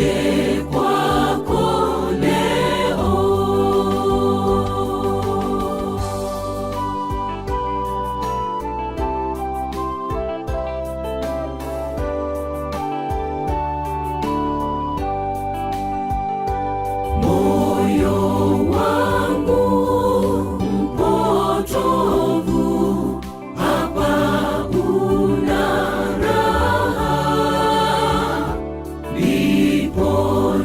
nije kwako leo. Moyo wangu mpotovu hapa una raha, ndipo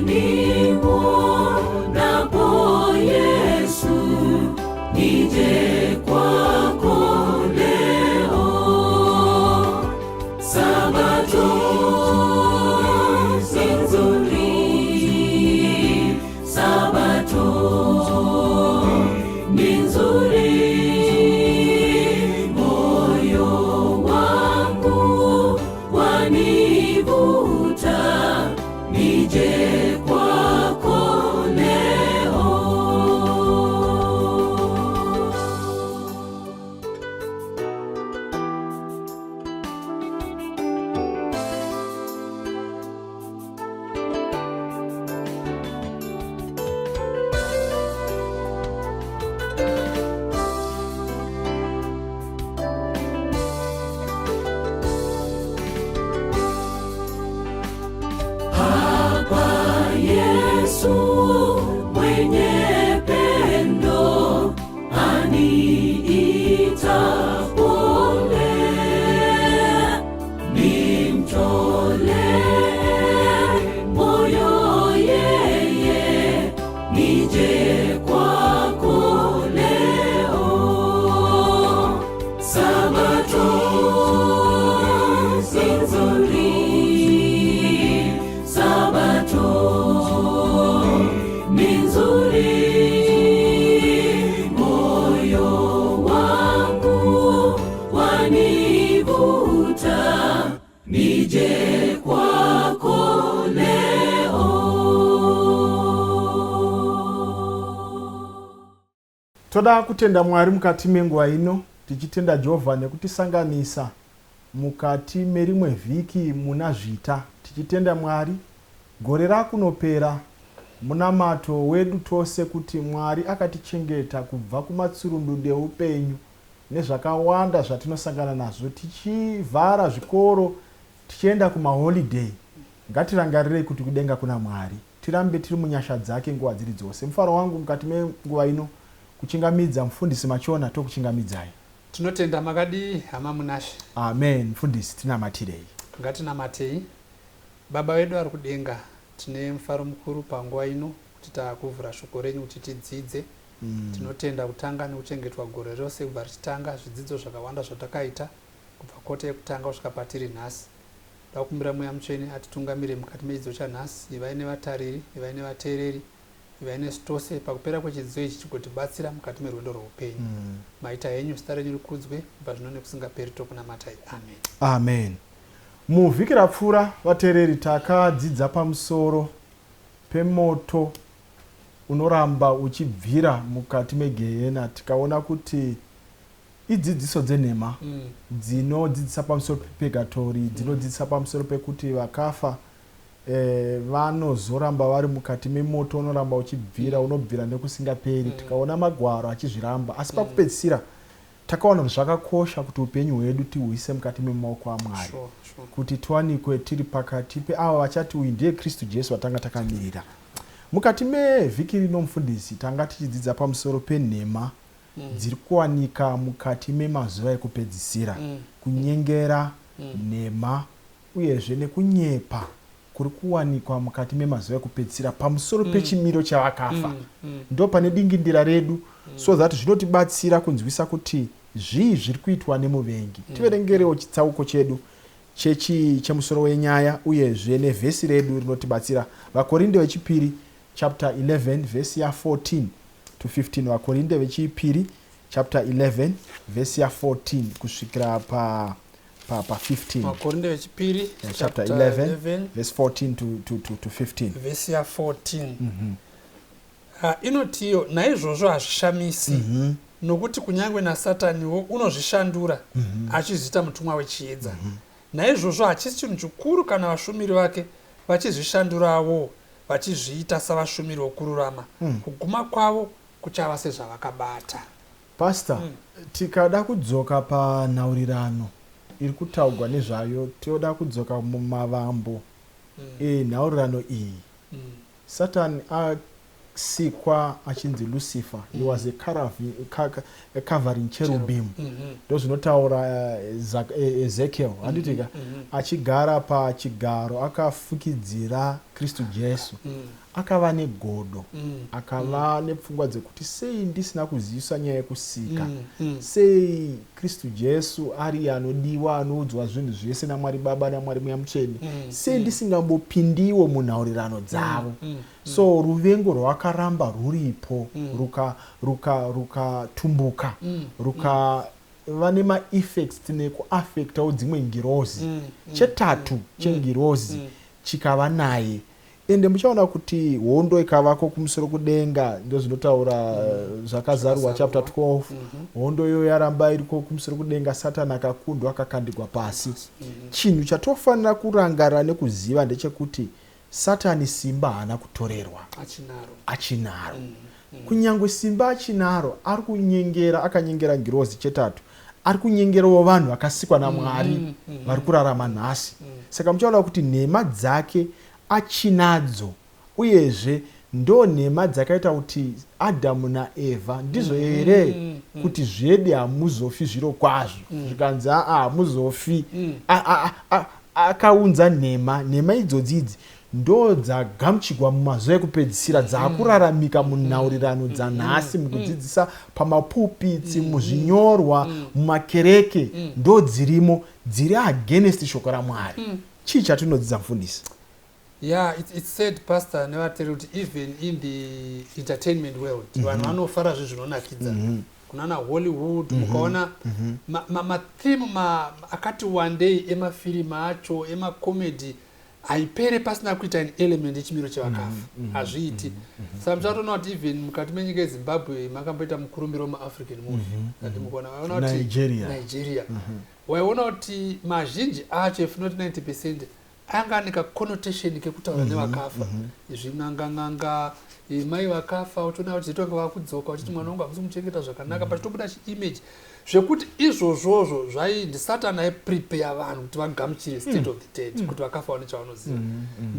nimwonapo Yesu, nije kwako leo. Sabato si nzuri, Sabato ni nzuri, moyo wangu wanivuta, nije kwako leo. Hapa Yesu mwenye pendo aniita pole, nimtolee moyo yeye, nije kwako leo. Sabato si nzuri, Sabato ni nzuri, moyo wangu wanivuta, nije kwako leo. Toda kutenda Mwari mukati menguva ino, tichitenda Jehovha nekutisanganisa mukati merimwe vhiki muna zvita. Tichitenda Mwari gore rakunopera munamato wedu tose kuti Mwari akatichengeta kubva kumatsurundu eupenyu nezvakawanda zvatinosangana nazvo, tichivhara zvikoro tichienda kumaholiday. Ngatirangarirei kuti kudenga kuna Mwari, tirambe tiri munyasha dzake nguva dziri dzose. Mufaro wangu mukati menguva ino kuchingamidza mufundisi Machona. Tokuchingamidzai. Tinotenda makadi hama munashe. Amen. Mufundisi tinamatirei. Ngatinamatei. Baba wedu ari kudenga, tine mufaro mukuru panguva ino kuti takuvhura shoko renyu kuti tidzidze. Tinotenda kutanga nekuchengetwa gore rose kubva richitanga, zvidzidzo zvakawanda zvatakaita kubva kota yekutanga kusvika patiri nhasi. Ndakumbira Mweya Mutsvene atitungamire mukati mechidzidzo chanhasi, ivai nevatariri, ivai nevateereri, ivai nesu tose pakupera kwechidzidzo ichi chigotibatsira mukati merwendo rweupenyu. Maita henyu zita renyu rikudzwe kubva zvino nekusingaperi. Tokunamatai. Amen. Amen. Muvhiki rapfuura vateereri takadzidza pamusoro pemoto unoramba uchibvira mukati megehena. Tikaona kuti idzidziso dzenhema dzinodzidzisa pamusoro pepurgatori, dzinodzidzisa pamusoro pekuti vakafa vanozoramba vari mukati memoto unoramba uchibvira, unobvira nekusingaperi. Tikaona magwaro achizviramba, asi pakupedzisira takaona kuti zvakakosha kuti upenyu hwedu tihuise mukati memaoko aMwari, kuti tiwanikwe tiri pakati peavo vachati uyu ndiye Kristu Jesu watanga takamirira. Mukati mevhiki rino mufundisi tanga tichidzidza pamusoro penhema dziri kuwanika mukati memazuva ekupedzisira, kunyengera, nhema uyezve nekunyepa kuri kuwanikwa mukati memazuva ekupedzisira pamusoro pechimiro chavakafa. Ndo pane dingindira redu, so that zvinotibatsira kunzwisa kuti zvii zviri kuitwa nemuvengi. Tiverengerewo chitsauko chedu chemusoro wenyaya uyezve nevhesi redu rinotibatsira. Vakorinde vechipiri chapter 11 verse ya 14 to 15. Vakorinde vechipiri chapter 11 verse ya 14 kusvikira pa 15. Vakorinde vechipiri chapter 11 verse 14 to 15. Verse ya 14. Inotiyo naizvozvo hazvishamisi, nokuti kunyangwe naSataniwo unozvishandura achizviita mutumwa wechiedza. Naizvozvo hachisi chinhu chikuru kana vashumiri vake vachizvishandurawo vachizviita savashumiri vokururama kuguma kwavo kuchava sezvavakabata. Pastor, tikada kudzoka panhaurirano iri kutaurwa nezvayo, toda kudzoka mumavambo enhaurirano iyi. Satan asikwa achinzi Lucifer. He was a covering cherubim. Ndozvinotaura Ezekiel, handitika, achigara pachigaro akafukidzira Kristu Jesu. Akava negodo, akava nepfungwa dzekuti sei ndisina kuziviswa nyaya yekusika, sei Kristu Jesu ari anodiwa, anoudzwa zvinhu zvese naMwari Baba naMwari Mweya Mutsvene, sei ndisingambopindiwo munhaurirano dzavo. So ruvengo rwakaramba ruripo, rukatumbuka, rukava nemaeffects nekuaffectawo dzimwe ngirozi. Chetatu chengirozi chikava naye. Ende muchaona kuti hondo ikavako kumusoro kudenga, ndo zvinotaura zvakazarurwa chapter 12. Hondo iyo yaramba iriko kumusoro kudenga, Satani akakundwa akakandigwa pasi. Chinhu chatofanira kurangarira nekuziva ndechekuti Satani simba haana kutorerwa, achinaro. Kunyangwe simba achinaro, ari kunyengera, akanyengera ngirozi chetatu, ari kunyengerawo vanhu vakasikwa naMwari vari kurarama nhasi. Saka muchaona kuti nhema dzake achinadzo, uyezve ndo nhema dzakaita kuti Adamu naEvha ndizvo here kuti zvede hamuzofi zviro kwazvo, zvikanzi hamuzofi. Akaunza nhema idzodzidzi ndo dzagamuchigwa mumazuva ekupedzisira, dzakuraramika munhaurirano dzanhasi, mukudzidzisa pamapupitsi, muzvinyorwa, mumakereke, ndo dzirimo, dziri against shoko raMwari. Chii chatinodzidza mufundisi? Yeah, it's said, Pastor, never tell you, even in the entertainment world, vanhu vanofara zvinonakidza. Kunana Hollywood, mukaona theme akati one day emafilm acho, emacomedy, haipere pasina kuita an element yechimiro chevakafa. Hazviiti. Saka muchatoona kuti even mukati menyika yeZimbabwe makamboita mukurumbiro muAfrican movie. Kati mukaona kuti Nigeria. Waiona kuti mazhinji acho, if not 90%, anga ane connotation kekutaura nevakafa. Zvinanganga mai vakafa, utoona kuti zitonga vakudzoka uchiti mwana wangu hamusi kumuchengeta zvakanaka, pachitobuda chiimage zvekuti izvozvozvo zvaindi Satani aiprepare vanhu kuti vagamuchire state of the dead, kuti vakafa vane chavanoziva.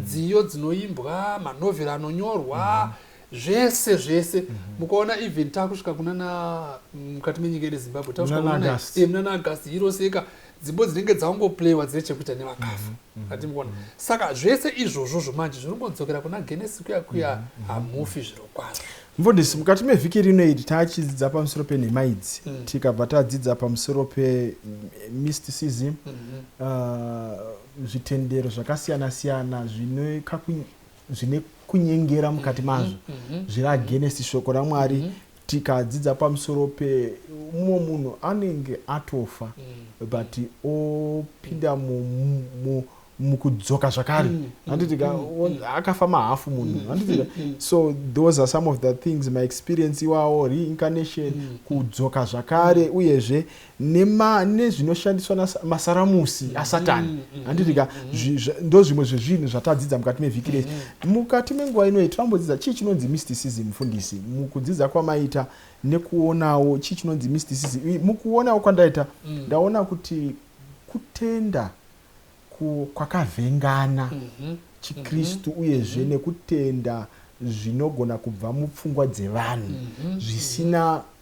Nziyo dzinoimbwa, manovheri anonyorwa, zvese mukaona even takusvika kunana mukati menyika yeZimbabwe, takusvika kunana August iroseka dzimbo dzinenge dzangoplaywa dzine chekuita nevakafa. Ati mukaona, saka zvese izvozvozvo manje zvinongodzokera kuna Genesis kuya hamufi zviro kwazvo. Mfundisi, mukati mevhiki rino iri tachidzidza pamusoro penhema idzi, tikabva tadzidza pamusoro mysticism, zvitendero zvakasiyana-siyana zvine kunyengera mukati mazvo, zviri against shoko raMwari. Tikadzidza pamusoro mumwe munhu anenge atofa but opinda mukudzoka zvakare, handitika akafa mahafu munhu, handitika. So those are some of the things, my experience iwawo, reincarnation, kudzoka zvakare, uyezve nezvinoshandiswa namasaramusi aSatani, handitika. Ndo zvimwe zvezvinhu zvatadzidza mukati mevhiki rese. Mukati menguva ino tirambodzidza chii chinonzi mysticism, mufundisi, mukudzidza kwamaita nekuonawo chii chinonzi mysticism. Mukuonawo kwandaita ndaona kuti kutenda kwakavhengana chiKristu, uyezve nekutenda zvinogona kubva mupfungwa dzevanhu,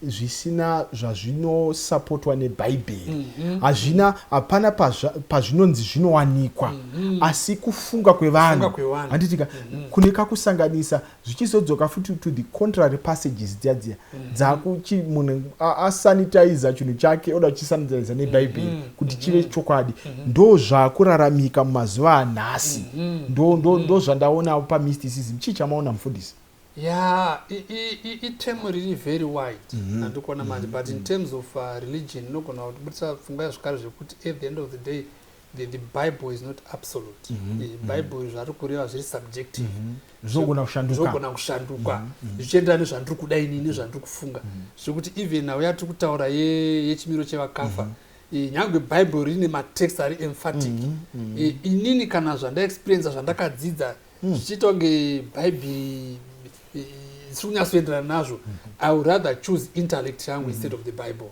zvisina zvazvinosapotwa neBhaibheri. Hapana pazvinonzi zvinowanikwa, asi kufunga kwevanhu, handitika, kune kakusanganisa zvichizodzoka futi to the contrary passages dziya dzakuti munhu asanitize chinhu chake oda kuchisanitiza neBhaibheri kuti chive chokwadi. Ndo zvakuraramika mumazuva anhasi, ndo zvandaona pamysticism. Chii chamaona mufundisi? Yeah, term really very wide. Andikona manje, but in terms of religion, nogona kutibudisa pfungwa yazvikare zvekuti at the end of the day the Bible is not absolute. The Bible zviri kureva zviri subjective. Zvogona kushanduka. Zvichienderana nezvandiri kuda inini, nezvandiri kufunga. Zvekuti even now yatiri kutaura yechimiro chevakafa, nyangwe bhaibheri rine matext ari emphatic inini kana zvandaexperiensa zvandakadzidza zvichiita kunge bhaibheri zvisiri kunyatsoenderana nazvo, I would rather choose intellect yangu instead of the Bible.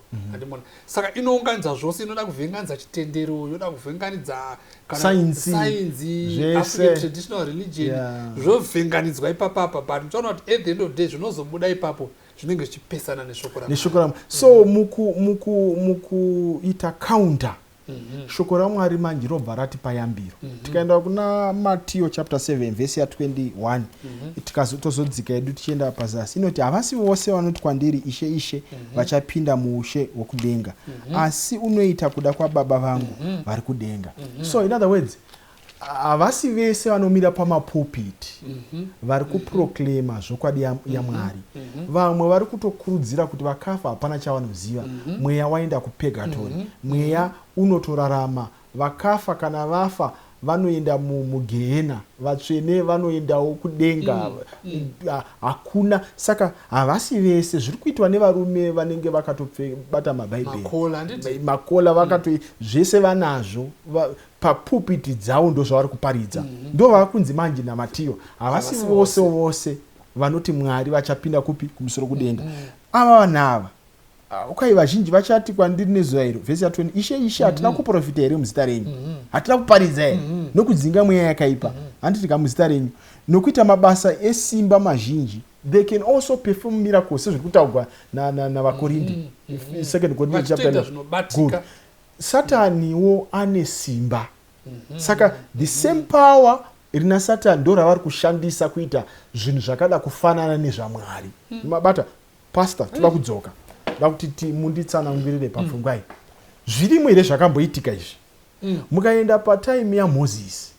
Saka inounganidza zvose, inoda kuvhenganidza chitendero, inoda kuvhenganidza sainzi, African traditional religion, zvovhenganidzwa ipapapa, but unoona kuti at the end of the day zvinozobuda ipapo zvinenge zvichipesana neshoko raMwari. So mukuita counter shoko raMwari manje robva rati payambiro. Tikaenda kuna Matthew chapter 7 verse ya 21 tikazotozodzika edu tichienda pazasi inoti havasi vose vanoti kwandiri ishe ishe vachapinda muushe hwokudenga asi unoita kuda kwababa vangu vari kudenga. So in other words havasi vese vanomira pamapulpit vari kuproclaima zvokwadi yaMwari. Vamwe vari kutokurudzira kuti vakafa hapana chavanoziva, mweya waenda kupurgatory, mweya unotorarama, vakafa kana vafa vanoenda mugehena, vatsvene vanoendawo kudenga, hakuna. Saka havasi vese, zviri kuitwa nevarume vanenge vakatobata mabhaibheri makola vakato zvese vanazvo papulpiti dzavo ndo zvavari kuparidza, ndo vakunzi manje naMatiyo havasi vose vanoti Mwari vachapinda kupi kumusoro kudenga. Ava vanava ukai vazhinji vachati kwandiri nezuva iro vhesi ya 20 ishe ishe hatina kuprofita here muzita renyu, hatina kuparidza here nokudzinga mweya yakaipa handitika muzita renyu nokuita mabasa esimba mazhinji. They can also perform miracles sezviri kutaurwa navakorindi 2 Corinthians chapter 9. Good. Sataniwo ane simba. Saka the same power rina Satani ndo ravari kushandisa kuita zvinhu zvakada kufanana nezvaMwari. Mabata pastor toda kudzoka da kuti munditsanangurire papfungwai zvirimo here zvakamboitika izvi. Mukaenda patime ya Moses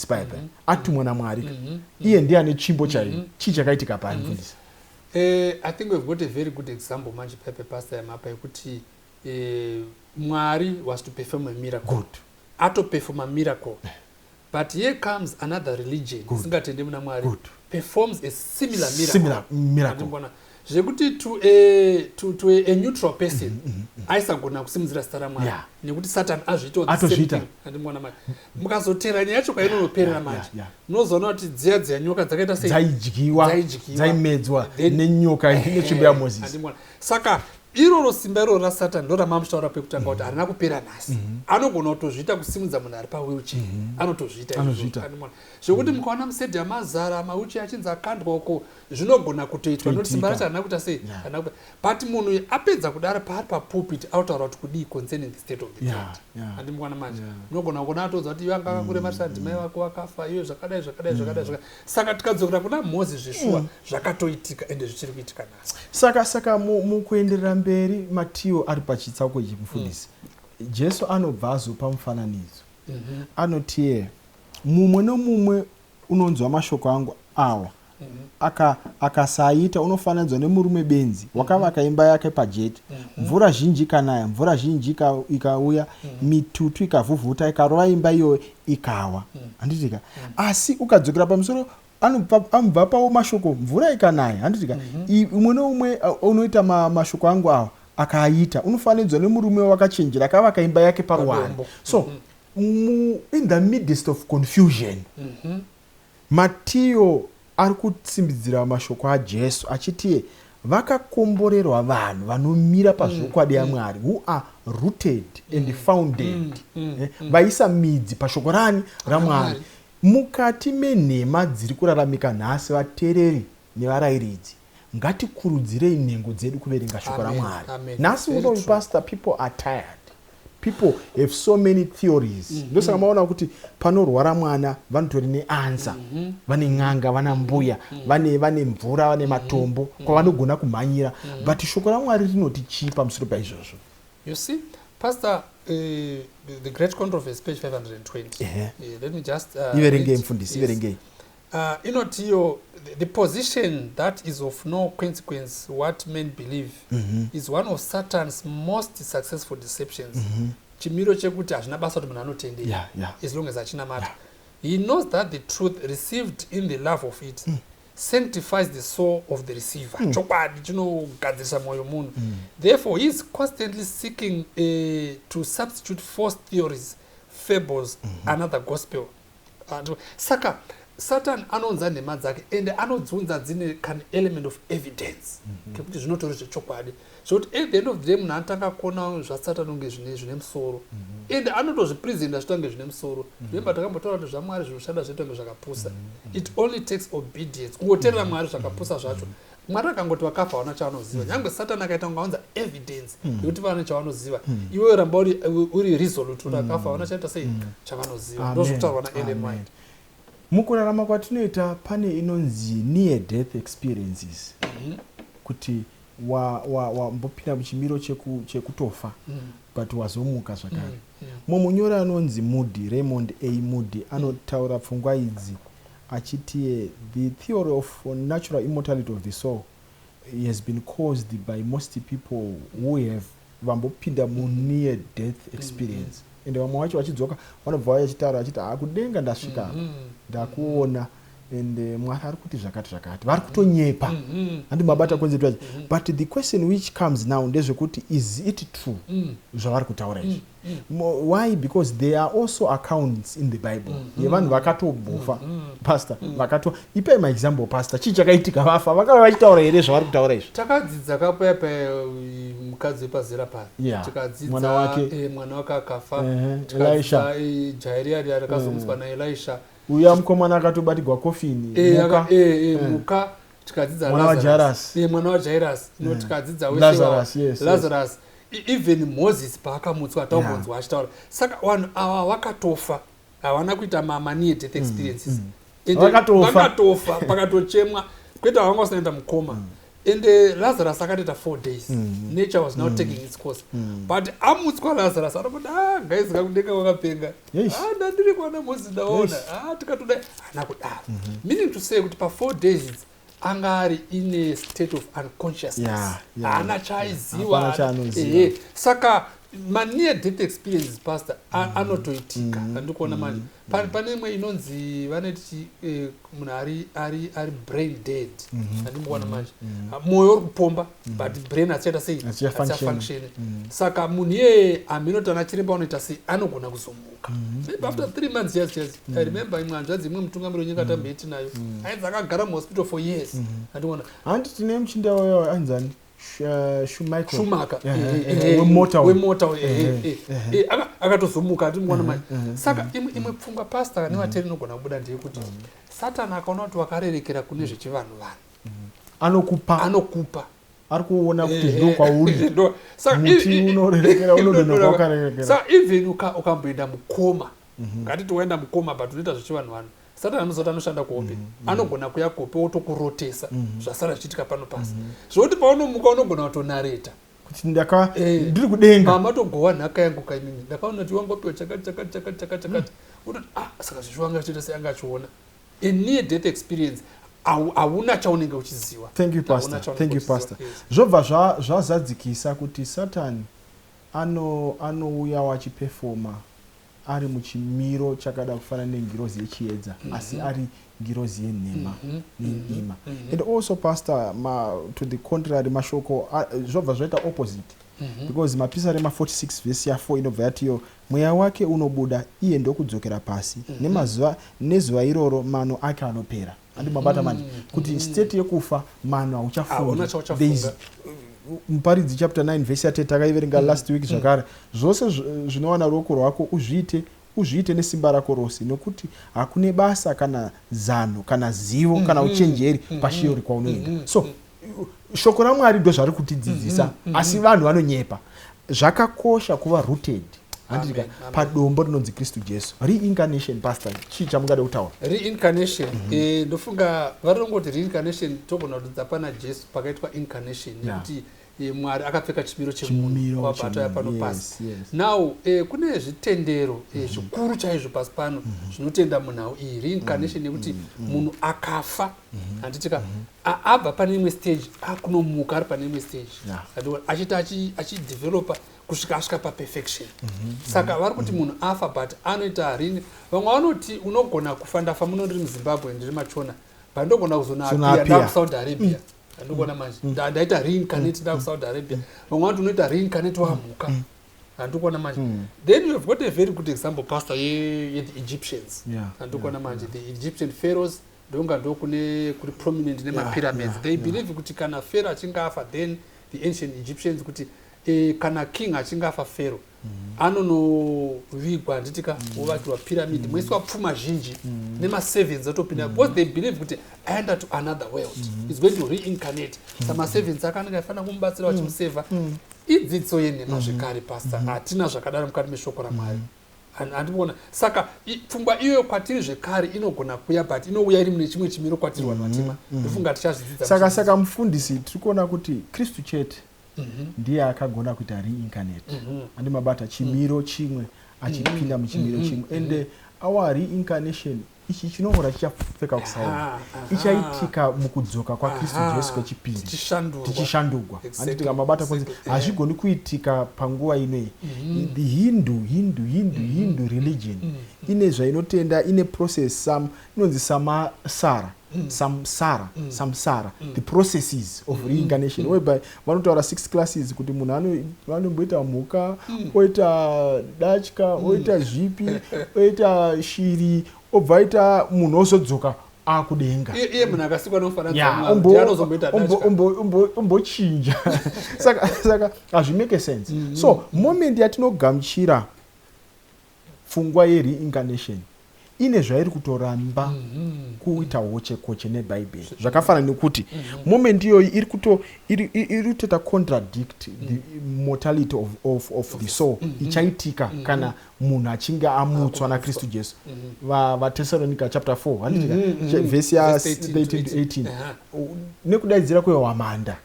Bible atumwa naMwari iye ndiye ane tsvimbo chaiyo. Chii chakaitika pari mfundisi? I think we've got a very good example manje pastor yamapa yekuti Mwari was to perform a miracle. Good. Perform a miracle. But here comes another religion. Singatende muna Mwari. Performs a similar miracle. Zvekuti to a neutral person aisagona kusimudzira zita raMwari nekuti Satani azviita. Mukazotera nyaya yacho kwainonoperera manje munozoona kuti dziya nyoka dzakaita sei dzaimedzwa nenyoka netsvimbo yaMozisi. Saka iroro simba iroro raSatani ndo ramamushtaura pekutanga kuti harina kupera nhasi. Anogona kutozviita kusimudza munhu ari pawheelchair, anotozviita zvekuti mukaona musedhi amazara mawheelchair achinzi akandwa uko zvinogona kutoitwa noti simba racho harina kuita sei. But munhu apedza kudara paari papulpit autaura kuti kudii concerning the state of the church. Andimwana manje unogona kuona atodza kuti iwe anga akakuremara ndimai wako wakafa iwe zvakadai. Saka tikadzokera kuna Mozisi zveshuwa zvakatoitika ende zvichiri kuitika nhasi. Saka mukuenderera mberi Matiyo ari pachitsauko ichi mufundisi Jesu anobva azopa mufananidzo anotiye mumwe nomumwe unonzwa mashoko angu awa akasaita unofananidzwa nemurume benzi wakavaka imba yake pajeti, mvura zhinji ikanaya, mvura zhinji ikauya, mitutu ikavhuvhuta ikarova imba iyo ikawa. Handitika asi ukadzokera pamusoro anobva pawo mashoko mvura ikanaya. Handitika umwe noumwe unoita mashoko angu awa akaita unofananidzwa nemurume wakachenjera akavaka imba yake paruware. So in the midst of confusion Matiyo ari kutsimbidzira mashoko aJesu achiti vakakomborerwa vanhu vanomira pazvokwadi yaMwari, who are rooted and founded, vaisa midzi pashoko rani raMwari. Mukati menhema dziri kuraramika nhasi vateereri nevarayiridzi ngatikurudzirei nhengo dzedu kuverenga shoko raMwari. Nhasi uno pastor, people are tired. People have so many theories. Ndosaka maona kuti panorwara mwana vanotori neansa, vane n'anga, vana mbuya, vane mvura, vane matombo kwavanogona kumhanyira, but shoko raMwari rinoti chii pamusoro paizvozvo? You see, Pastor, the great controversy, page 520. Let me just iverengei mfundisi, iverengei. Inoti the position that is of no consequence what men believe is one of Satan's most successful deceptions. Chimiro chekuti hazvina basa kuti munhu anotendera as long as achina mata. He knows that the truth received in the love of it sanctifies the soul of the receiver. Chokwadi chinogadzirisa mwoyo munhu. Therefore, he is constantly seeking to substitute false theories, fables, another gospel. Saka Satan anonza nhema dzake ende anodzunza dzine an element of evidence kekuti zvinotori zvechokwadi zvekuti at the end of the day munhu anotanga kuona zvasatan unge zvine musoro ende anotozvipresenta zvitange zvine musoro. Remember takambotaura kuti zvamwari zvinoshanda zvitange zvakapusa. It only takes obedience kungoteerera mwari zvakapusa zvacho. Mwari akangoti wakafa hauna chavanoziva. Nyangwe Satan akaita kungaunza evidence yekuti vane chavanoziva, iwe ramba uri resolute kuti akafa hauna chaita sei chavanoziva. Ndozvokutaurwa naEllen White. Mukurarama kwatinoita pane inonzi near death experiences. Kuti wambopinda muchimiro chekutofa but wazomuka zvakare. Mumunyori anonzi Moody, Raymond A. Moody, anotaura pfungwa idzi achiti the theory of natural immortality of the soul has been caused by most people who have vambopinda mu near death experience. Ende vamwe vacho vachidzoka vanobva vachitaura vachiti kudenga ndasvika ndakuona ende Mwari ari kuti zvakati vari kutonyepa handi mabata concept yacho. But the question which comes now ndezvekuti is it true zvavari kutaura izvi? Why? Because there are also accounts in the Bible yevanhu vakatobofa pastor ipai my example pastor chii chakaitika vafa vakava vachitaura here zvavari kutaura izvi? Takadzidza kapayapa mukadzi wepazera pari tikadzidza mwana wake akafa tikadzidza Jairiyadi akazomutswa naElisha uya mukomana akatobatirwa kofini muka tikadzidza mwana waJairus tikadzidza Lazarus even Moses paakamutswa taumbonzwa achitaura. Saka vanhu ava vakatofa havana kuita near death experiences. Vakatofa pakatochemwa kwete havanga vasaenda mukoma. And Lazarus akatoita 4 days. Nature was now taking its course. But amutswa Lazarus anoti guys kakudenga wakapenga. Ndandiri kuona Moses ndaona. Tikatoda hana kudaro. Meaning to say kuti pa 4 days angari in a state of unconsciousness. Hana chaiziwa. Saka near death experiences pastor anotoitika andikuona manje pane imwe inonzi vanoti munhu ari brain dead andimboona manje moyo uri kupomba but brain achaita sei achafunction. Saka munhu iye aminotana chiremba unoita sei anogona kuzomuka maybe after 3 months. Yes. I remember imwe hanzvadzi imwe mutungamiri wenyika tambeti nayo ainzi akagara muhospital for years andikuona handi tine muchinda wayo anzani Schumacher wemota akatozomuka atimuona manje. Saka imwe pfungwa pastor nevateri inogona kubuda ndeyekuti Satan akaona kuti wakarerekera kune zvechivanhu anokupa ari kuona kuti ndo kwauri muti unorerekera unodonha kwakarerekera. Saka even ukamboenda mukoma ngatiti waenda mukoma but unoita zvechivanhu Satan anozoti anoshanda kuhope anogona kuya kope otokurotesa zvasara zvichiitika pano pasi zvokuti paunomuka unogona kutonareta kuti ndiri kudenga mama togowa nhaka yangu kaimimi ndakaona kuti wangopiwa chakati unoti saka zvichiwanga chiita sei anga achiona a near death experience hauna chaunenge uchiziva. Thank you pastor. Zvobva zvazadzikisa kuti Satan anouya wachipefoma ari muchimiro chakada kufanana nengirozi yechiedza asi ari ngirozi yenhema nenyima. And also pastor to the contrary mashoko zvobva zvaita opposite because mapisarema 46 verse ya 4 inobva yatiyo mweya wake unobuda iye ndokudzokera pasi nezuva iroro mano ake anopera. Andimabata manje kuti state yekufa mano hauchafunga. Muparidzi chapter 9 verse 10 takaiverenga last week zvakare zvose zvinowana ruoko rwako uzviite nesimba rako rose nokuti hakune basa kana zano kana zivo kana uchenjeri pashiori kwaunoenda. So shoko raMwari ndo zvari kutidzidzisa asi vanhu vanonyepa. Zvakakosha kuva rooted handika padombo rinonzi Kristu Jesu. Reincarnation pastor chii chamungada kutaura? Reincarnation ndofunga varingoti reincarnation togona kutidza pana Jesu pakaitwa incarnation nekuti Mwari akapfeka chimiro chemunhu wabata yapano pasi. Now kune zvitendero zvikuru chaizvo pasi pano zvinotenda munhau iyi reincarnation nekuti munhu akafa handitika abva pane imwe stage akunomuka ari pane imwe stage achita achidevelopa kusvika asvika paperfection. Saka vari kuti munhu afa but anoita rini. Vamwe vanoti unogona kufa ndafa muno ndiri muZimbabwe ndiri machona pandogona kuzonapia ndakusaudi arabia andogona manje ndaita reincarnate ndakusaudi arabia vamwe vantu unoita reincarnate wamhuka andokona manje then you have got a very good example pastor the Egyptians andokona manje the Egyptian pharaohs ndonga ndokune kuri prominent nemapyramids they believe kuti kana pharaoh achinge afa then the ancient Egyptians kuti kana king achinge afa pharaoh anonovigwa nditika ovakiwa pyramid moiswa pfuma zhinji nema-servants atopinda because they believe kuti aenda to another world is going to reincarnate sama-servants akanenge aifanira kumubatsira vachimusevha idzidziso yenhema zvekare pastor hatina zvakadaro mukati meshoko ramwari handikuona saka pfungwa iyoyo kwatiri zvekare inogona kuya but inouya iri mune chimwe chimiro kwatiri vanhu vatema ndofunga tichazvidzidza saka mufundisi tiri kuona kuti kristu chete ndiye akagona kuita reincarnate andi mabata chimiro chimwe achipinda muchimiro chimwe and our reincarnation ichi chinongora chichapfeka kusaona ichaitika mukudzoka kwakristu jesu kwechipiri tichishandurwa handiti kamabata kunzi hazvigoni kuitika panguva inoyi the hindu religion ine zvainotenda ine process inonzi samsara the processes of reincarnation whereby vanotaura 6 classes kuti munhu anomboita mhuka oita datya oita zvipi oita shiri obva aita munhu ozodzoka akudenga iye munhu akasikwa ombochinja saka hazvimake sense so moment yatinogamuchira pfungwa yereincarnation ine zvairi kutoramba kuita hoche nebhaibheri zvakafanana nekuti moment iyoyi iri kutoita contradict the mortality of the soul ichaitika kana munhu achinge amutswa nakristu jesu vathesalonica chapter 4 handitika vhesi ya 13-18 nekudaidzira kwehwamanda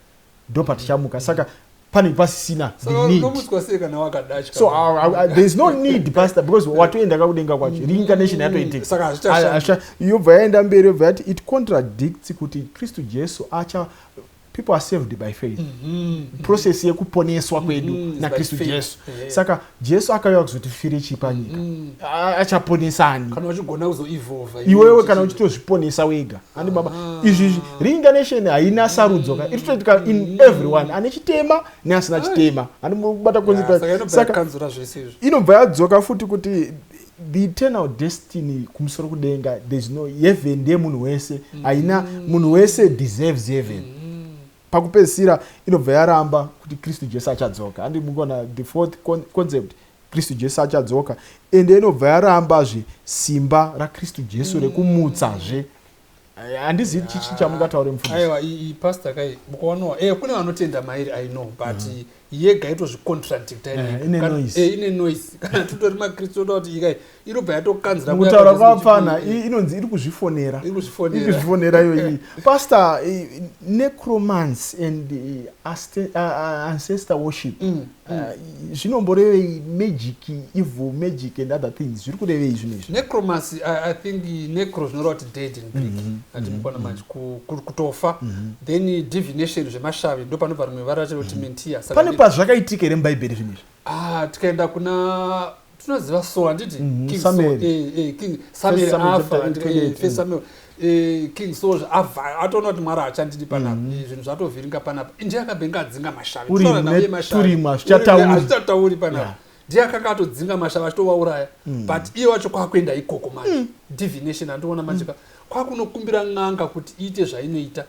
ndopatichamuka saka pane pasisina the need so there is no need pastor because watoenda kakudenga kwacho reincarnation yatoitika yobva yaenda mberi yobva yati it contradicts kuti kristu jesu acha people are saved by faith process yekuponeswa kwedu nakristu jesu saka jesu akauya kuzotifire chipanyika achaponesani kana uchigona kuzoevolve iwewe kana uchitozviponesa wega handi baba izvi reincarnation haina sarudzo iri kutoitika in everyone ane chitema neasina chitema handi mubata saka inobva yadzoka futi kuti the eternal destiny kumusoro kudenga there is no heaven ndiye munhu wese haina munhu wese deserves heaven pakupedzisira inobva yaramba kuti kristu jesu achadzoka handi mungona the fourth concept kristu jesu achadzoka ende inobva yarambazve simba rakristu jesu rekumutsazve handizivi chichi chamungataure mufundisi aiwa pastor kai mukaonawa kune vanotenda mairi I know but yega itozvicontradicta ine noise kana tutori makristu oda kuti ikai inobva yatokanzira mukutaura kwapfana inonzi iri kuzvifonera iyoyi pastor necromancy and ancestor worship zvinomborevei magic evil magic and other things zviri kurevei zvinezvi necromancy I think necro zvinoreva kuti dead in Greek atimukona manje kutofa then divination zvemashavi ndo panobva rimwe vara racho kuti mentia pane pazvakaitika here mubhaibheri zvinezvi tikaenda kuna tunoziva Saul handiti King Samuel afa King Saul ataona kuti mwari achandidi panapa zvinhu zvatovhiringa panapa ndiye akabenga adzinga mashavi hazvichatauri panapa ndiye akanga atodzinga mashavi achitovauraya but iye wacho kwakuenda ikoko manje divination handiona manje kwakunokumbira n'anga kuti iite zvainoita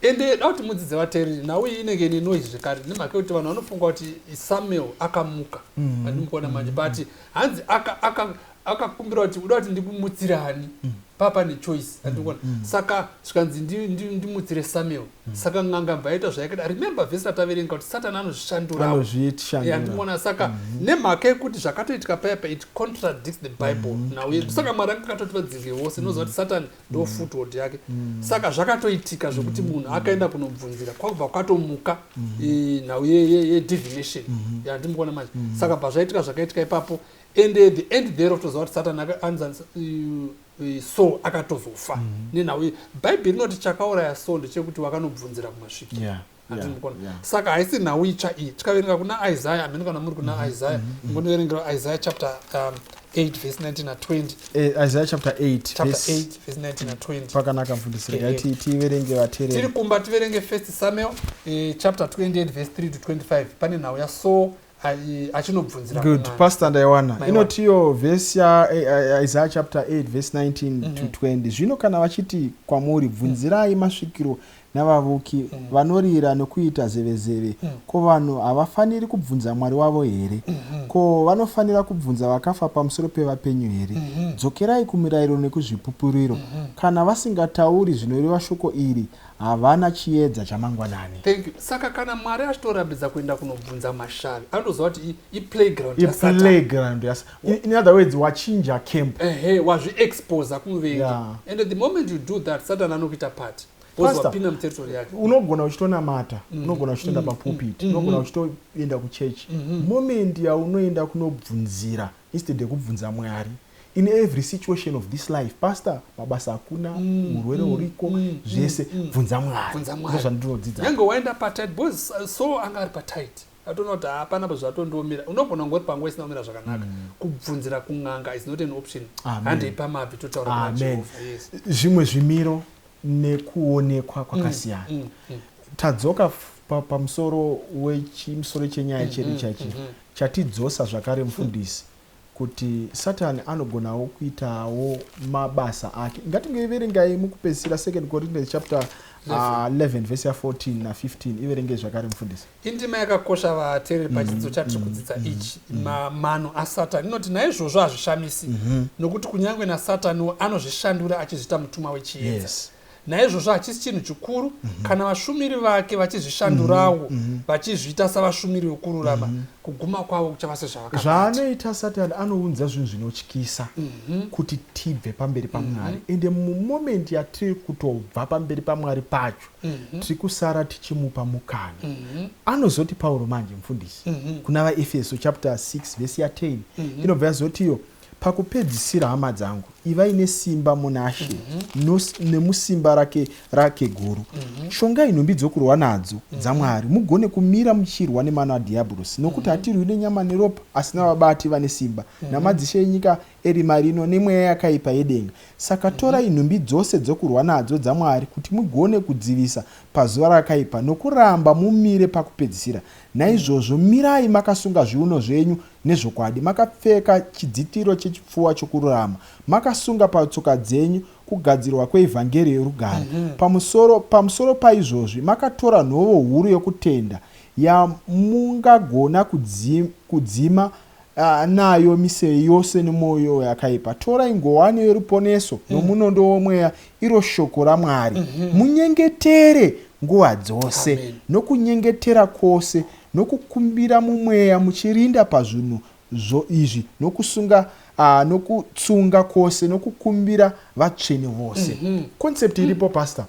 ende dauti mudzidzi vateereri nawe inenge nenoise zvekare nemhaka yekuti vanhu vanofunga kuti Samuel akamuka andimukona manje but hanzi akakumbira kuti uda kuti ndikumutsirani papa nechoice andikona saka zvikanzi ndimutsire Samuel saka n'anga mbaita zvaikada remember vhesi ataverenga kuti satani anozvishandura andimona saka nemhaka yekuti zvakatoitika payapa it contradicts the Bible nawe saka mwari akatoti vadzinge vose noziva kuti satani ndo foothold yake saka zvakatoitika zvokuti munhu akaenda kunobvunzira kwakubva kwatomuka nhau yedivination yandimukona manje saka bva zvaitika zvakaitika ipapo and the end thereof toziva kuti satani anzanisa Saul akatozofa nenhau bhaibheri rinoti chakauraya Saul ndechekuti wakanobvunzira kumasvikiro saka haisi nhau itsva iyi. Tikaverenga kuna Isaiah, hamene kana muri kuna Isaiah, ngoniverengera Isaiah chapter 8 verse 19 and 20. Isaiah chapter 8 verse 19 and 20. Pakanaka mfundisi ngati tiverenge vateereri. Tiri kumba tiverenge 1 Samuel chapter 28 verse 3 to 25. Pane nhau ya Saul achinobvunzira. Good, pastor ndaiwana. Inotiyo verse ya Isaiah chapter 8 verse 19 to 20. Zvino kana vachiti kwamuri bvunzirai masvikiro navavuki vanorira nokuita zevezeve, ko vanhu havafaniri kubvunza Mwari wavo here? Ko vanofanira kubvunza vakafa pamusoro pevapenyu here? Dzokerai kumirayiro nekuzvipupuriro. Kana vasingatauri zvinoreva shoko iri, havana chiedza chamangwanani. Thank you. Saka kana Mwari achitorambidza kuenda kunobvunza mashavi, anoziva kuti i-playground ya Satan. In other words, wachinja camp. Wazvi-expose kumuvengi. And the moment you do that, Satan anokuita part. Pastor, unogona uchitonamata, unogona uchitoenda papulpit, unogona uchitoenda kuchechi. Moment yaunoenda kunobvunzira instead ekubvunza Mwari. In every situation of this life, pastor, mabasa hakuna, urwere uriko, zvese bvunza Mwari. Nyange waenda patight, boss so anga ari patight. Atona kuti hapana zvatondomira. Unogona ngori panguva isina kumira zvakanaka. Kubvunzira kun'anga is not an option. Handeipa mabvi totaura kuna Jehovha. Zvimwe zvimiro nekuonekwa kwakasiyana. Tadzoka pamusoro wechimusoro chenyaya chedu chachi chatidzosa zvakare mufundisi kuti Satani anogonawo kuitawo mabasa ake. Ngatingoiverengai mukupedzisira 2 Corinthians chapter 11 verse 14 na 15. Iverenge zvakare mufundisi. Indima yakakosha vateereri pachidzidzo chatiri kudzidza ichi. Mano aSatani inoti naizvozvo hazvishamisi nokuti kunyange naSatani anozvishandura achizviita mutumwa wechiedza. Naizvozvo hachisi chinhu chikuru kana vashumiri vake vachizvishandurawo vachizviita savashumiri vokururama, kuguma kwavo kuchava sezvavakati. Zvaanoita Satani anounza zvinhu zvinotyisa kuti tibve pamberi paMwari. Ende mumoment yatiri kutobva pamberi paMwari pacho tiri kusara tichimupa mukana. Anozoti Pauro manje mufundisi kuna vaEfeso chapter 6 verse 10 inobva yazotiyo, pakupedzisira hama dzangu, ivai nesimba muna She nemusimba rake guru. Shongai nhumbi dzokurwa nadzo dzaMwari, mugone kumira muchirwa nemano adhiabhorosi, nokuti hatirwi nenyama neropa, asi navabati vane simba, namadzishe enyika eri marino nemweya yakaipa yedenga. Saka torai nhumbi dzose dzokurwa nadzo dzaMwari kuti mugone kudzivisa pazuva rakaipa, nokuramba mumire pakupedzisira. Naizvozvo mirai makasunga zviuno zvenyu nezvokwadi, makapfeka chidzitiro chechipfuwa chokururama, makasunga patsoka dzenyu kugadzirwa kweivhangeri yorugare. Pamusoro paizvozvi makatora nhovo huru yokutenda yamungagona kudzima nayo miseve yose nemwoyo yakaipa. Torai ngowani yoruponeso nomunondo womweya, iro shoko raMwari. Munyengetere nguva dzose nokunyengetera kwose nokukumbira mumweya muchirinda pazvinhu izvi nokutsunga kwose nokukumbira vatsvene vose. Concept iripo pastor,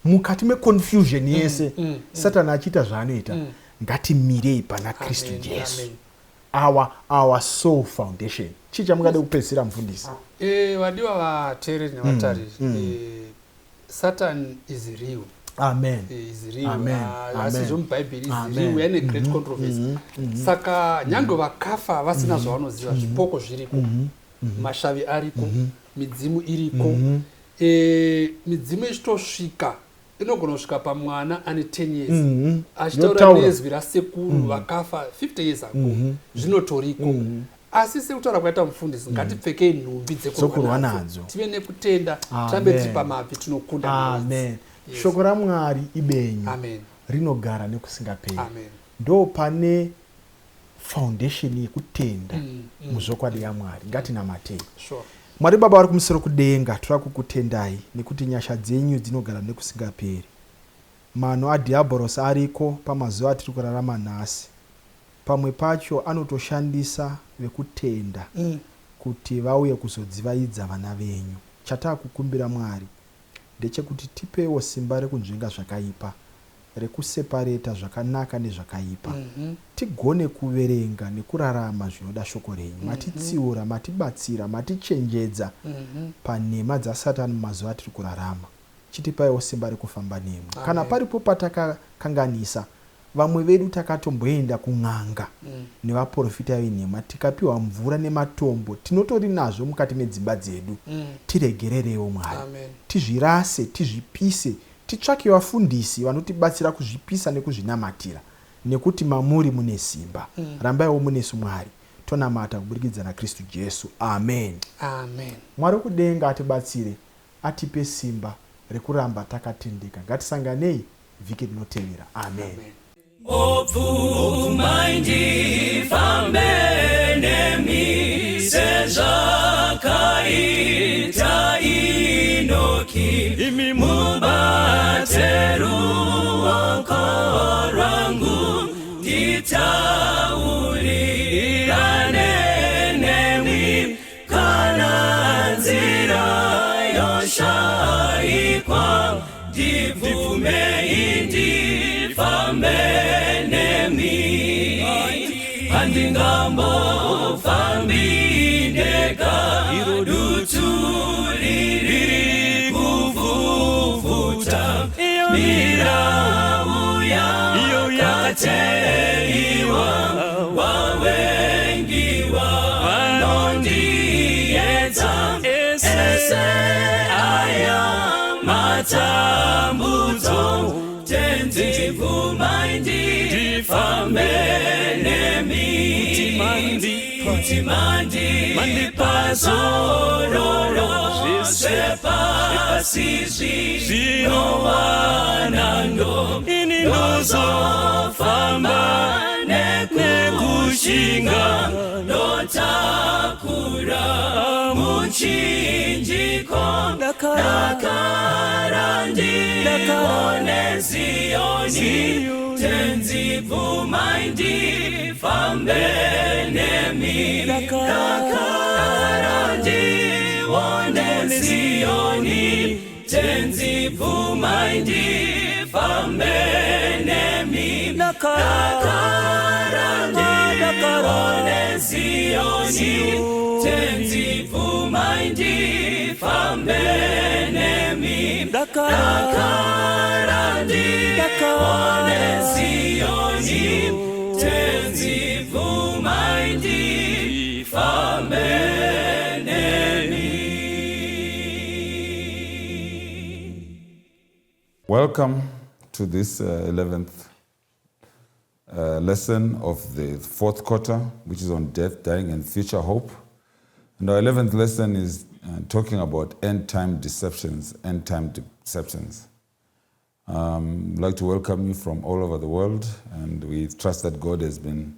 mukati meconfusion yese Satani achiita zvaanoita, ngatimirei pana Kristu Jesu, our soul foundation. Chii chamungade kupedzisira mufundisi? Vadiwa vateereri nevatariri, Satan is real. Amen. Is real. Asizvo muBhaibheri is real. We are in a great controversy. Saka nyange vakafa vasina zvavanoziva, zvipoko zviriko, mashavi ariko, midzimu iriko. Midzimu ichitosvika, inogona kusvika pamwana ane 10 years. Achitaura nezwi rasekuru vakafa 50 years ago. Zvinotoriko. Asi sekutaura kwaita mufundisi, ngatipfekei nhumbi dzekurwa nadzo. Tive nekutenda, tirambe tiri pamabvi tinokunda. Amen. Shoko raMwari ibenyu rinogara nekusingaperi. Ndo pane foundation yekutenda muzvokwadi yaMwari. Ngatinamatei. Mwari Baba vari kumusoro kudenga, tiri kukutendai nekuti nyasha dzenyu dzinogara nekusingaperi. Mano adhiabhorosi ariko pamazuva atiri kurarama nhasi. Pamwe pacho anotoshandisa vekutenda kuti vauye kuzodzivaidza vana venyu. Chatakukumbira Mwari ndechekuti tipewo simba rekunzvenga zvakaipa, rekusepareta zvakanaka nezvakaipa. Tigone kuverenga nekurarama zvinoda shoko renyu. Matitsiura, matibatsira, matichenjedza panhema dzaSatani mumazuva atiri kurarama. chitipaiwo simba rekufamba nemwe. Kana paripo patakakanganisa, vamwe vedu takatomboenda kun'anga nevaprofita venhema tikapiwa mvura nematombo tinotori nazvo mukati medzimba dzedu. Tiregererewo Mwari, tizvirase, tizvipise, titsvake vafundisi vanotibatsira kuzvipisa nekuzvinamatira, nekuti mamuri mune simba. Rambaiwo munesu Mwari, tonamata kuburikidza naKristu Jesu. Amen. Amen. Mwari kudenga atibatsire, atipe simba rekuramba takatendeka. Ngatisanganei vhiki rinotevera. Amen. Opfuma ndifambe nemi sezvakaita Inoki, mubate ruoko rwangu nditaurirane nemi kana nzira yoshaikwa ndibvume indifambe nemi handingambofambi ndega dutu riri kuvuvuta mirau yakateiwa wavengiwa vanondiedza ese aya matambudzo tenzibvuma ndifambe nemi kuti mandipazororo zvepasi zvinowanando ndozofamba nekushinga ndotakura muchinjiko ndakara ndione Zioni tenzibvuma ndifambe nemi ndakara ndione Zioni tenzibvuma ndifambe nemi ndakara ndione Zioni tenzibvuma ndifambe nemi ndakara ndione Zioni tenzibvuma ndifambe nemi. Welcome to this 11th lesson of the 4th quarter, which is on death, dying, and future hope. And our 11th lesson is talking about end-time deceptions, end-time deceptions. I'd like to welcome you from all over the world, and we trust that God has been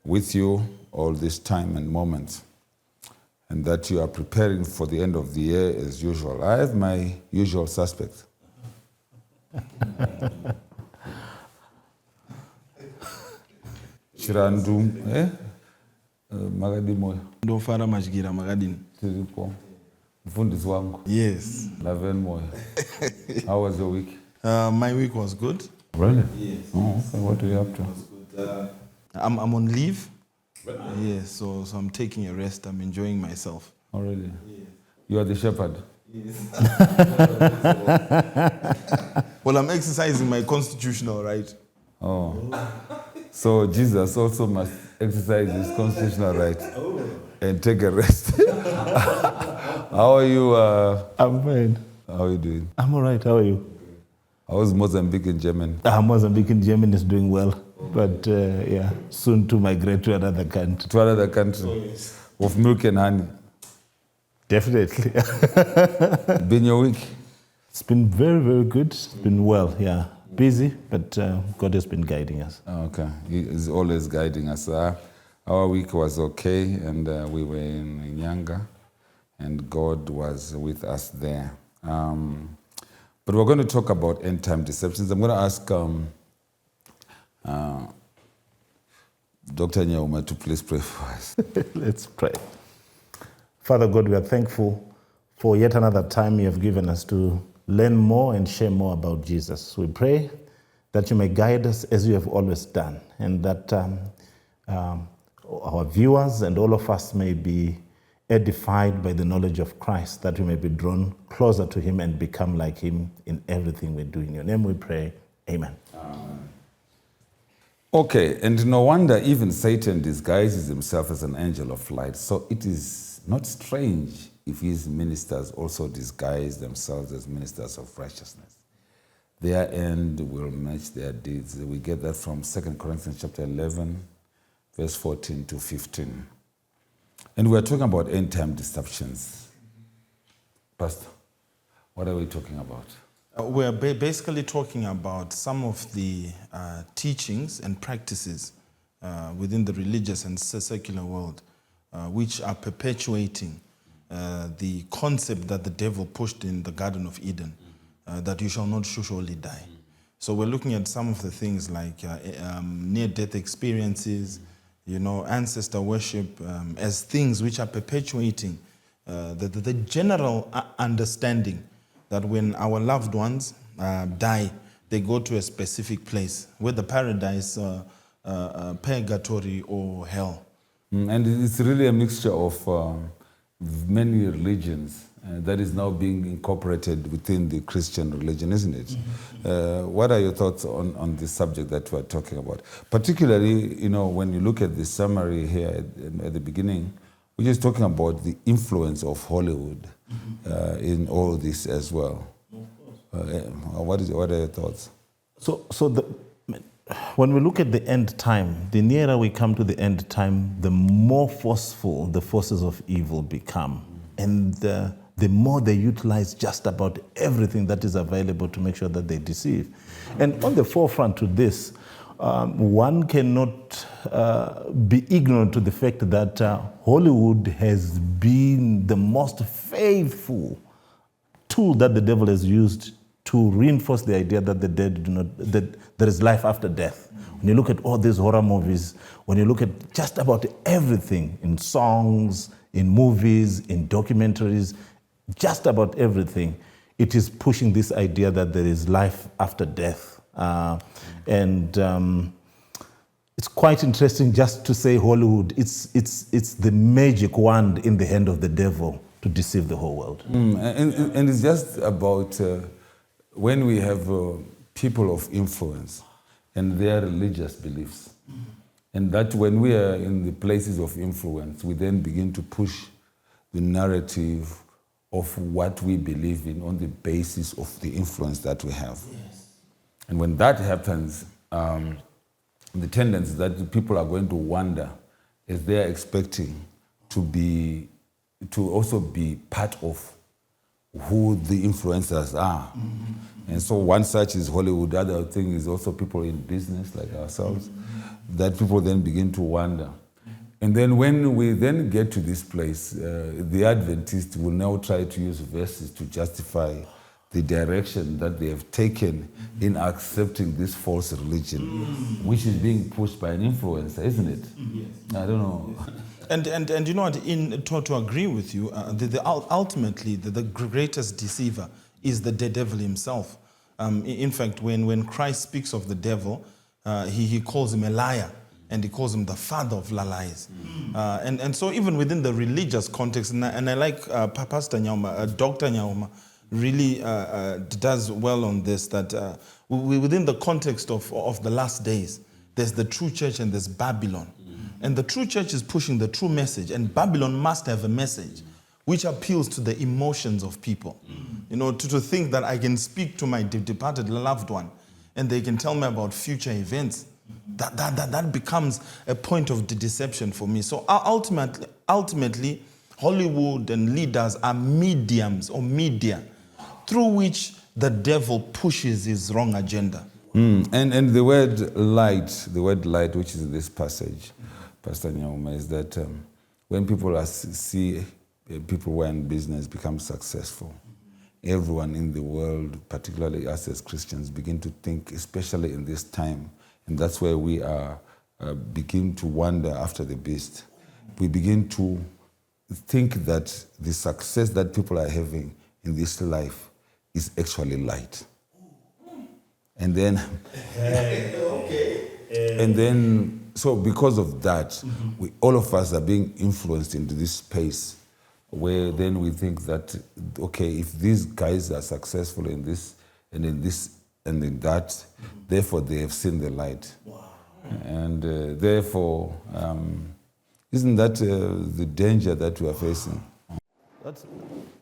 with you all this time and moment, and that you are preparing for the end of the year as usual. I have my usual suspects. Chirandu, Magadimo. Ndofara majira magadini. Tiripo. Mfundisi wangu. Yes. Laven Moy. How was your week? My week was good. Really? Yes. Oh, okay. What are you up to? It was good. I'm on leave. Yes, so I'm taking a rest. I'm enjoying myself. Oh, really? Yes. You are the shepherd? Yes. Well, I'm exercising my constitutional right. Oh. So Jesus also must exercise his constitutional right and take a rest. How are you? I'm fine. How are you doing? I'm all right. How are you? How is Mozambique and Germany? Mozambique and Germany is doing well. But yeah, soon to migrate to another country. To another country? Oh, yes. Of milk and honey? Definitely. Been your week? It's been very, very good. It's been well, yeah. Busy, but God has been guiding us. Okay. He is always guiding us. Our week was okay, and we were in Nyanga, and God was with us there. But we're going to talk about end-time deceptions. I'm going to ask Dr. Nyauma to please pray for us. Let's pray. Father God, we are thankful for yet another time you have given us to learn more and share more about Jesus. We pray that you may guide us as you have always done, and that our viewers and all of us may be edified by the knowledge of Christ, that we may be drawn closer to him and become like him in everything we do. In your name we pray. Amen. Okay, and no wonder even Satan disguises himself as an angel of light. So it is not strange if his ministers also disguise themselves as ministers of righteousness. Their end will match their deeds. We get that from 2 Corinthians chapter 11, verse 14 to 15. And we're talking about end-time deceptions. Pastor, what are we talking about? We're basically talking about some of the teachings and practices within the religious and secular world which are perpetuating the concept that the devil pushed in the Garden of Eden, that you shall not surely die. So we're looking at some of the things like near-death experiences, ancestor worship, as things which are perpetuating the general understanding that when our loved ones die, they go to a specific place, whether paradise, purgatory, or hell. And it's really a mixture of many religions that is now being incorporated within the Christian religion, isn't it? Mm-hmm. What are your thoughts on this subject that we're talking about? Particularly, when you look at the summary here at the beginning, we're just talking about the influence of Hollywood in all this as well. What are your thoughts? When we look at the end time, the nearer we come to the end time, the more forceful the forces of evil become. And the more they utilize just about everything that is available to make sure that they deceive. And on the forefront to this, one cannot be ignorant to the fact that Hollywood has been the most faithful tool that the devil has used to reinforce the idea that that there is life after death. When you look at all these horror movies, when you look at just about everything in songs, in movies, in documentaries, just about everything, it is pushing this idea that there is life after death. It's quite interesting just to say Hollywood. It's the magic wand in the hand of the devil to deceive the whole world. And it's just about when we have people of influence and their religious beliefs. And that when we are in the places of influence, we then begin to push the narrative of what we believe in on the basis of the influence that we have. Yes. And when that happens, the tendency that people are going to wonder is they're expecting to also be part of who the influencers are. Mm-hmm. And so one such is Hollywood. The other thing is also people in business like ourselves, that people then begin to wonder. And then when we then get to this place, the Adventists will now try to use verses to justify the direction that they have taken in accepting this false religion, which is being pushed by an influencer, isn't it? Yes. I don't know. And you know what, to agree with you, ultimately the greatest deceiver is the devil himself. In fact, when Christ speaks of the devil, he calls him a liar, and he calls him the father of lies. And so even within the religious context, and I like Pastor Nyauma, Dr. Nyauma, really does well on this, that within the context of the last days, there's the true church and there's Babylon. And the true church is pushing the true message, and Babylon must have a message which appeals to the emotions of people. To think that I can speak to my departed loved one and they can tell me about future events, that becomes a point of deception for me. So ultimately, Hollywood and leaders are mediums or media through which the devil pushes his wrong agenda. And the word light, which is in this passage, Pastor Nyauma, is that when people see people who are in business become successful, everyone in the world, particularly us as Christians, begin to think, especially in this time, and that's where we are, begin to wander after the beast. We begin to think that the success that people are having in this life is actually light. And then, so because of that, all of us are being influenced into this space where then we think that, okay, if these guys are successful in this and in this and in that, therefore they have seen the light. Wow. And therefore, isn't that the danger that we are facing?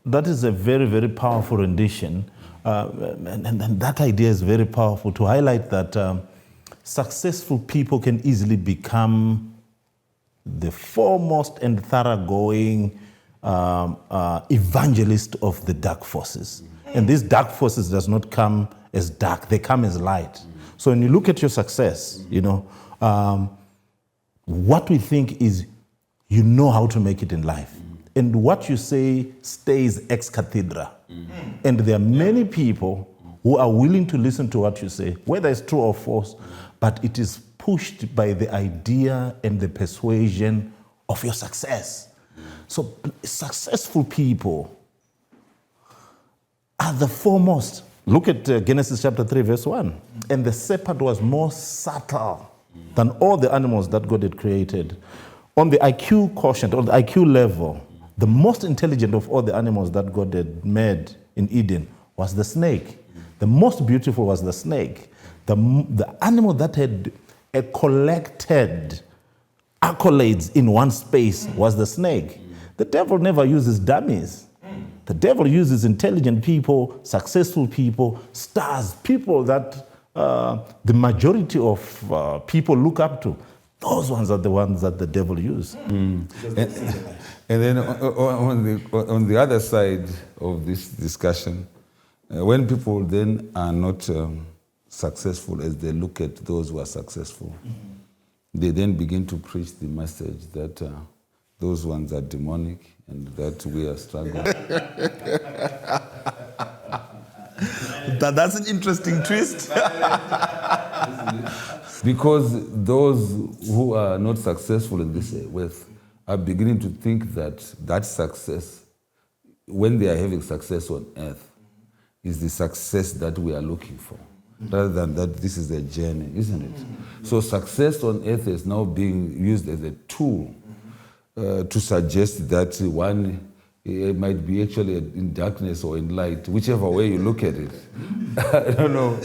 That is a very, very powerful rendition. And that idea is very powerful to highlight that successful people can easily become the foremost and thoroughgoing evangelist of the dark forces. And these dark forces does not come as dark, they come as light. So when you look at your success, you know, what we think is you know how to make it in life. And what you say stays ex cathedra. And there are many people who are willing to listen to what you say, whether it's true or false, but it is pushed by the idea and the persuasion of your success. So successful people are the foremost. Look at Genesis chapter 3, verse 1. And the serpent was more subtle than all the animals that God had created. On the IQ quotient, on the IQ level, the most intelligent of all the animals that God had made in Eden was the snake. The most beautiful was the snake. The animal that had collected accolades in one space was the snake. The devil never uses dummies. The devil uses intelligent people, successful people, stars, people that the majority of people look up to. Those ones are the ones that the devil uses. And then on the other side of this discussion, when people then are not successful as they look at those who are successful, they then begin to preach the message that those ones are demonic and that we are struggling. That's an interesting twist. Because those who are not successful in this wealth are beginning to think that that success, when they are having success on earth, is the success that we are looking for, rather than that this is a journey, isn't it? So success on earth is now being used as a tool to suggest that one might be actually in darkness or in light, whichever way you look at it. I don't know.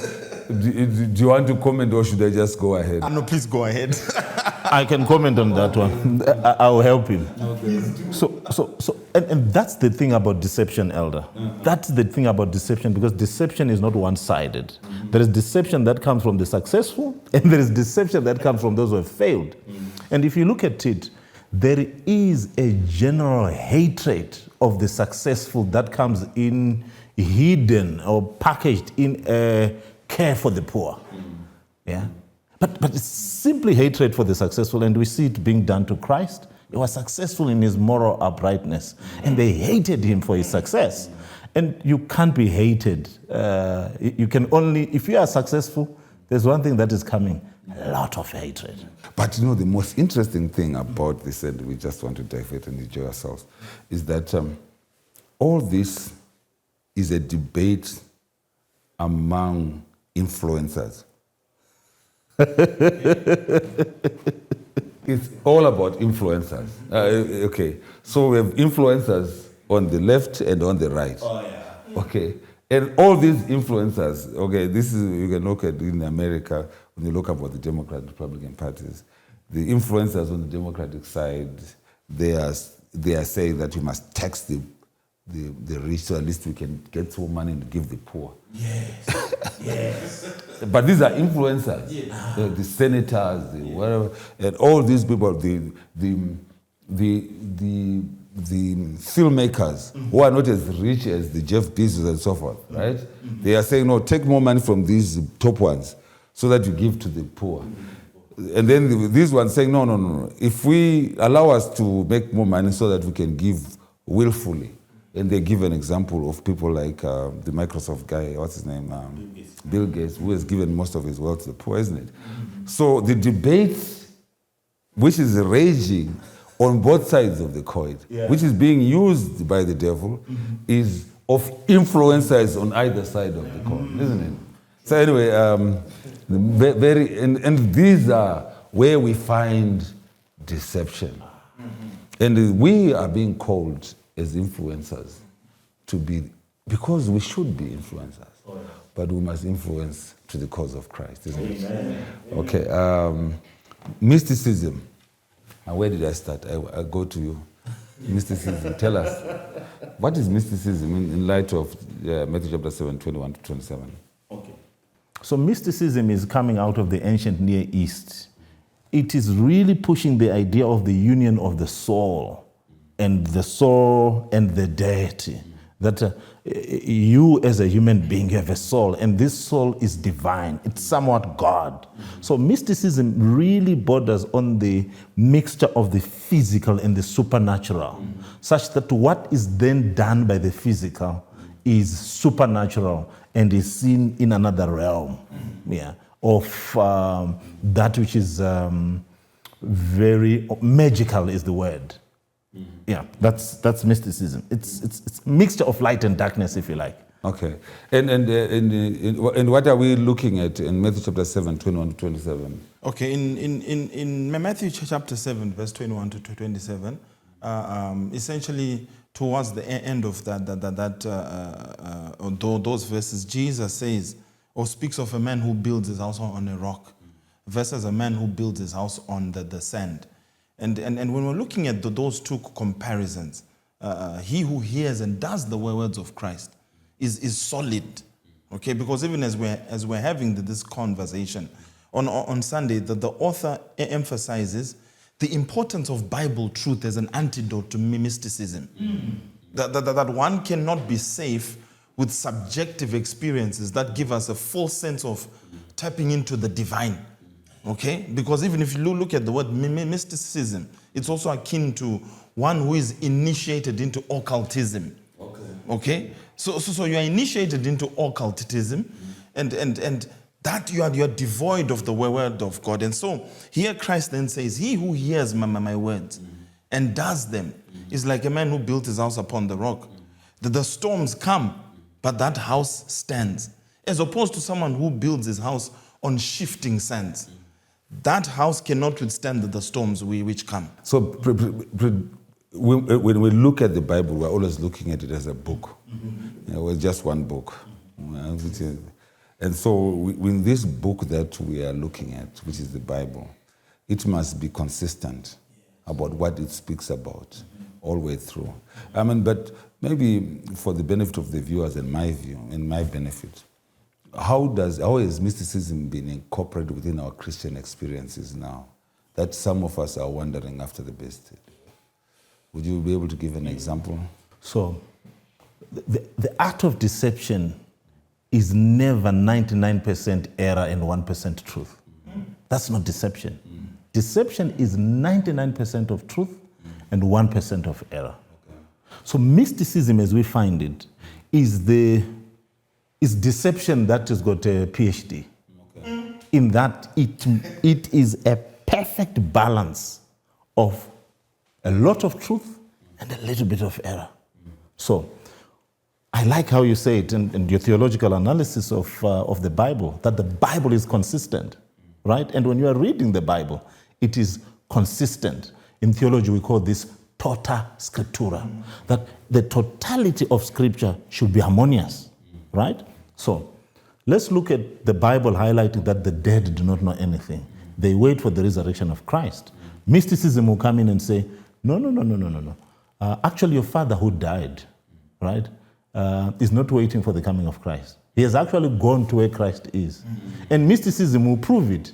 Do you want to comment or should I just go ahead? No, please go ahead. I can comment on that one. I'll help him. Okay. And that's the thing about deception, Elder. That's the thing about deception, because deception is not one-sided. There is deception that comes from the successful, and there is deception that comes from those who have failed. And if you look at it, there is a general hatred of the successful that comes in hidden or packaged in a care for the poor. Yeah. But it's simply hatred for the successful, and we see it being done to Christ. He was successful in his moral uprightness, and they hated him for his success. And you can't be hated. You can only, if you are successful, there's one thing that is coming, a lot of hatred. But you know, the most interesting thing about this, and we just want to dive it and enjoy ourselves, is that all this is a debate among influencers. It's all about influencers. Okay, so we have influencers on the left and on the right. Oh, yeah. Okay, and all these influencers, okay, this is, you can look at in America, when you look about the Democrat Republican parties, the influencers on the Democratic side, they are saying that you must tax the rich so at least we can get some money to give the poor. Yes, yes. But these are influencers, yeah. The senators, the whatever, and all these people, the filmmakers who are not as rich as the Jeff Bezos and so forth, right? They are saying, no, take more money from these top ones so that you give to the poor. And then these ones saying, no. If we allow us to make more money so that we can give willfully. And they give an example of people like the Microsoft guy, what's his name? Bill Gates, who has given most of his wealth to the poor, isn't it? So the debate, which is raging on both sides of the coin, which is being used by the devil, is of influencers on either side of the coin, isn't it? So anyway, and these are where we find deception. And we are being called as influencers to be, because we should be influencers, but we must influence to the cause of Christ, isn't it? Okay. Mysticism. And where did I start? I go to you. Mysticism. Tell us. What is mysticism in light of Matthew chapter 7, 21 to 27? Okay. So mysticism is coming out of the ancient Near East. It is really pushing the idea of the union of the soul and the deity. That you as a human being have a soul, and this soul is divine. It's somewhat God. So mysticism really borders on the mixture of the physical and the supernatural, such that what is then done by the physical is supernatural and is seen in another realm, of that which is very magical is the word. Yeah, that's mysticism. It's a mixture of light and darkness, if you like. Okay. And what are we looking at in Matthew chapter 7, 21 to 27? Okay, in Matthew chapter 7, verse 21 to 27, essentially towards the end of those verses, Jesus says or speaks of a man who builds his house on a rock versus a man who builds his house on the sand. And when we're looking at those two comparisons, he who hears and does the words of Christ is solid, okay? Because even as we're having this conversation on Sunday, the author emphasizes the importance of Bible truth as an antidote to mysticism. That one cannot be safe with subjective experiences that give us a full sense of tapping into the divine. Okay? Because even if you look at the word mysticism, it's also akin to one who is initiated into occultism. Okay? So you are initiated into occultism, and that you are devoid of the word of God. And so here Christ then says, he who hears my words and does them is like a man who built his house upon the rock. The storms come, but that house stands. As opposed to someone who builds his house on shifting sands. That house cannot withstand the storms which come. So when we look at the Bible, we're always looking at it as a book. It's just one book. And so in this book that we are looking at, which is the Bible, it must be consistent about what it speaks about all the way through. But maybe for the benefit of the viewers and my view and my benefit, how has mysticism been incorporated within our Christian experiences now that some of us are wondering after the best? Would you be able to give an example? So the art of deception is never 99% error and 1% truth. That's not deception. Deception is 99% of truth and 1% of error. So mysticism, as we find it, is deception that has got a PhD. In that it is a perfect balance of a lot of truth and a little bit of error. So I like how you say it in your theological analysis of the Bible, that the Bible is consistent, right? And when you are reading the Bible, it is consistent. In theology, we call this tota scriptura, that the totality of Scripture should be harmonious, right? So let's look at the Bible highlighting that the dead do not know anything. They wait for the resurrection of Christ. Mysticism will come in and say, no. Actually, your father who died, right, is not waiting for the coming of Christ. He has actually gone to where Christ is. And mysticism will prove it.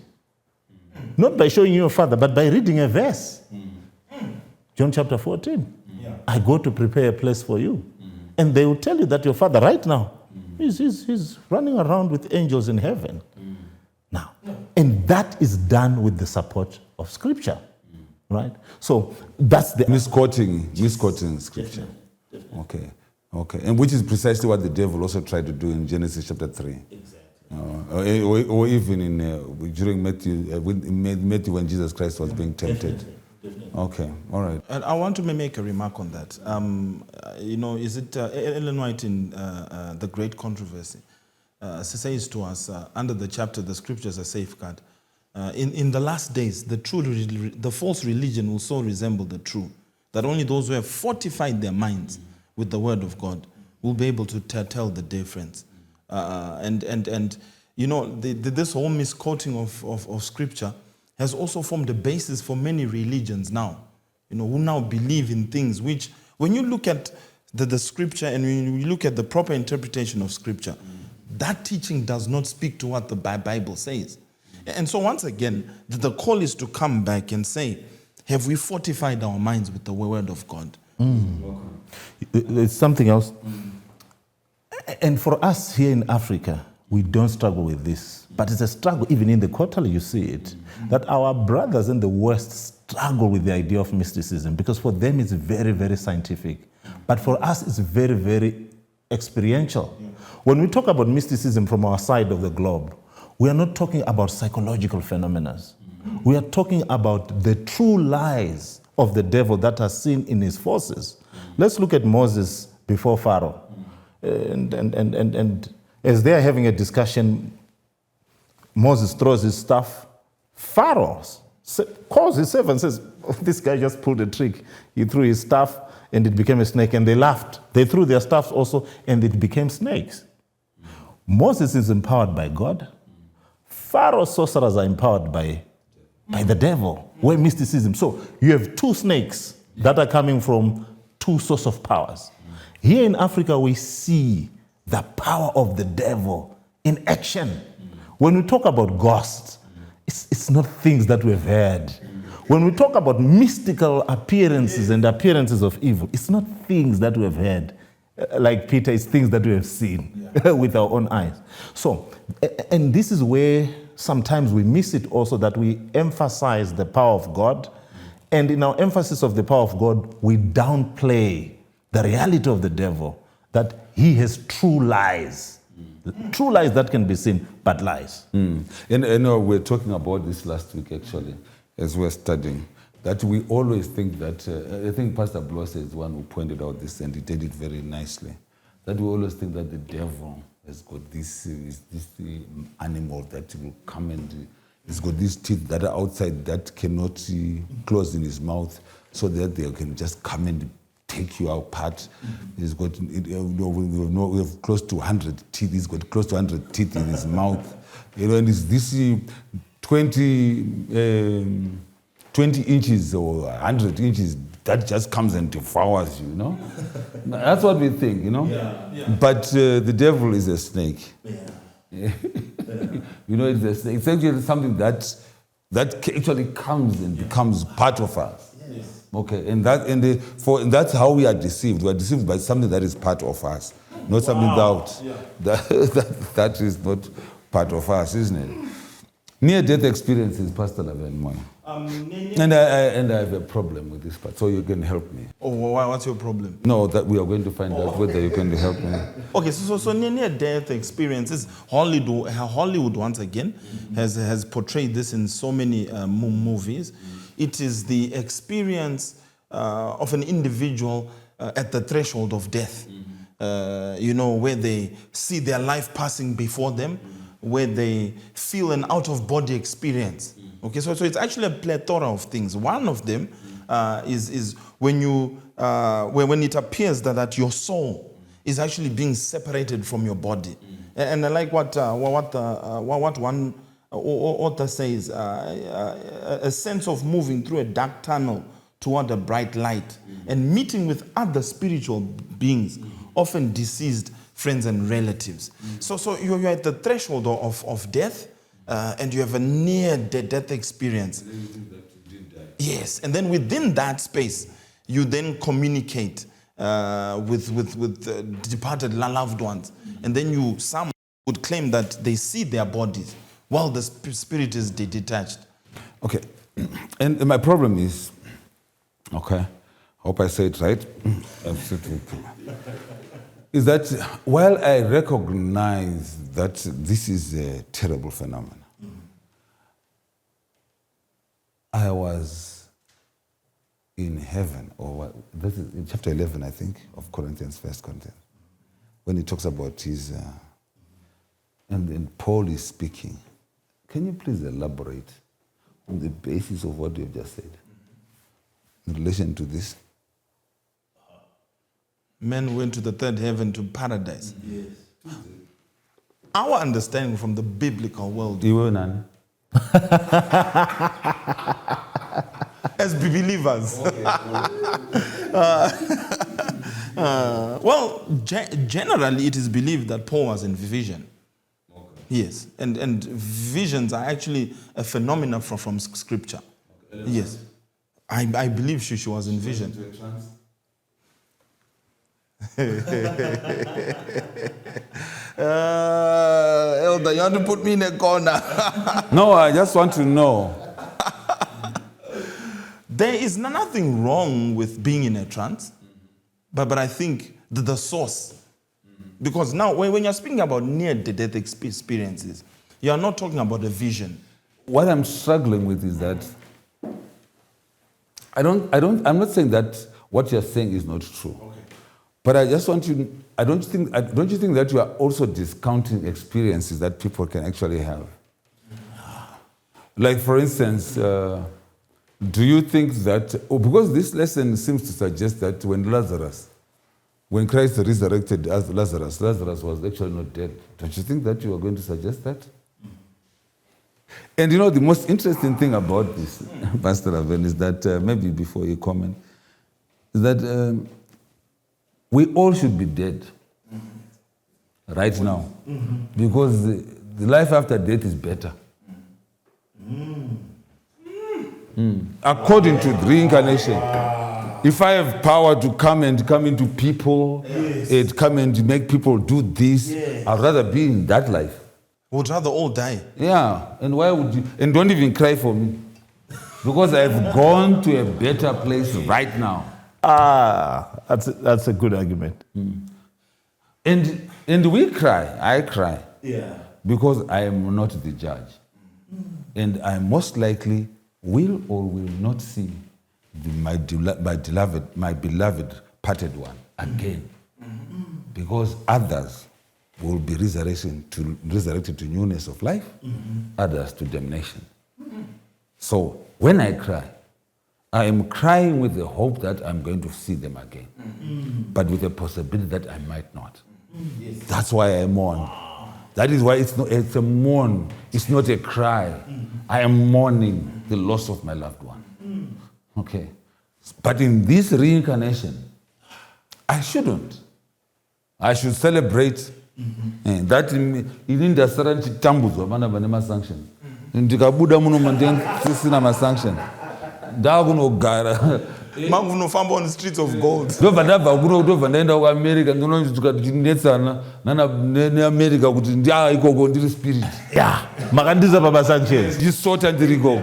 Not by showing you your father, but by reading a verse. John chapter 14. I go to prepare a place for you. And they will tell you that your father right now, he's running around with angels in heaven. Now, and that is done with the support of Scripture. Right? So that's the... Misquoting Scripture. Definitely. Okay. And which is precisely what the devil also tried to do in Genesis chapter 3. Exactly. Or even during Matthew, when Jesus Christ was being tempted. Definitely. Okay, all right. And I want to make a remark on that. Is it Ellen White in The Great Controversy says to us, under the chapter, the Scriptures are safeguard. In the last days, the false religion will so resemble the true that only those who have fortified their minds with the word of God will be able to tell the difference. And you know, this whole misquoting of scripture has also formed a basis for many religions now, you know, who now believe in things which, when you look at the scripture and when you look at the proper interpretation of scripture, that teaching does not speak to what the Bible says. And so once again, the call is to come back and say, have we fortified our minds with the word of God? It's something else. And for us here in Africa, we don't struggle with this. But it's a struggle, even in the quarterly, you see it, that our brothers in the West struggle with the idea of mysticism, because for them it's very, very scientific. But for us, it's very, very experiential. When we talk about mysticism from our side of the globe, we are not talking about psychological phenomena. We are talking about the true lies of the devil that are seen in his forces. Let's look at Moses before Pharaoh. And as they are having a discussion, Moses throws his staff. Pharaoh calls his servant and says, oh, this guy just pulled a trick. He threw his staff and it became a snake, and they laughed. They threw their staffs also and it became snakes. Moses is empowered by God. Pharaoh's sorcerers are empowered by the devil. Where mysticism. So you have two snakes that are coming from two sources of powers. Here in Africa, we see the power of the devil in action. When we talk about ghosts, it's not things that we've heard. When we talk about mystical appearances and appearances of evil, it's not things that we've heard. Like Peter, it's things that we have seen with our own eyes. So, and this is where sometimes we miss it also, that we emphasize the power of God. And in our emphasis of the power of God, we downplay the reality of the devil, that he has true lies. True lies that can be seen, but lies. And we're talking about this last week, actually, as we're studying, that we always think that, I think Pastor Bloss is the one who pointed out this, and he did it very nicely, that we always think that the devil has got this animal that will come and he's got these teeth that are outside that cannot close in his mouth, so that they can just come and take you apart. He's got, we have close to 100 teeth. He's got close to 100 teeth in his mouth. You know, and it's this 20 inches or 100 inches that just comes and devours you, you know? That's what we think, you know? But the devil is a snake. You know, it's a snake. It's actually something that actually comes and becomes part of us. Okay, and that's how we are deceived. We are deceived by something that is part of us, not something that is not part of us, isn't it? Near-death experiences, Pastor Lavenmoy. And I have a problem with this part, so you can help me. Oh, what's your problem? No, that we are going to find out whether you can help me. Okay, so near-death experiences, Hollywood once again has portrayed this in so many movies. It is the experience of an individual at the threshold of death, you know, where they see their life passing before them, where they feel an out-of-body experience. Okay, so it's actually a plethora of things. One of them is when when it appears that your soul is actually being separated from your body. And I like what one author says, a sense of moving through a dark tunnel toward a bright light and meeting with other spiritual beings, often deceased friends and relatives. So you're at the threshold of death, and you have a near-death experience. Yes, and then within that space, you then communicate with departed loved ones, and then some would claim that they see their bodies while the spirit is detached. Okay, and my problem is, okay, hope I say it right, is that while I recognize that this is a terrible phenomenon, I was in heaven, or what? This is in chapter 11, I think, of Corinthians, 1 Corinthians, when he talks about his, and Paul is speaking. Can you please elaborate on the basis of what you have just said in relation to this? Men went to the third heaven, to paradise. Yes. Our understanding from the biblical world, as believers, generally it is believed that Paul was in vision. Okay. Yes, and visions are actually a phenomenon from Scripture. Okay. Yes, I believe she was in vision. Elder, you want to put me in a corner? No, I just want to know. There is nothing wrong with being in a trance, but I think the source. Because now, when you're speaking about near-death experiences, you are not talking about a vision. What I'm struggling with is that I'm not saying that what you're saying is not true. Okay. But I just want you, don't you think that you are also discounting experiences that people can actually have? Like, for instance, do you think that, because this lesson seems to suggest that when Christ resurrected as Lazarus was actually not dead. Don't you think that you are going to suggest that? And you know, the most interesting thing about this, Pastor Raven, is that, maybe before you comment, is that we all should be dead right now, because the life after death is better. According to reincarnation. If I have power to come into people, and come and make people do this, I'd rather be in that life. Would rather all die. Yeah, and why would you? And don't even cry for me, because I've gone to a better place right now. That's a good argument. And we cry. I cry. Yeah. Because I am not the judge, and I most likely will or will not see my beloved parted one again, because others will be resurrected to newness of life, others to damnation. So when I cry, I am crying with the hope that I'm going to see them again, but with the possibility that I might not. That's why I mourn. That is why it's a mourn. It's not a cry. I am mourning the loss of my loved one. Okay. But in this reincarnation, I shouldn't. I should celebrate that in industry chitambuzwa vana vane masanction. Ndikabuda muno mandisina masanction. Ndakunogara. Mangunofamba on the streets of gold. Ndobva kuno ndaenda ku America ndinonetsana ne America kuti ikoko ndiri spirit. Yeah. Makandiza baba Sanchez. Ndisota ndiri ikoko.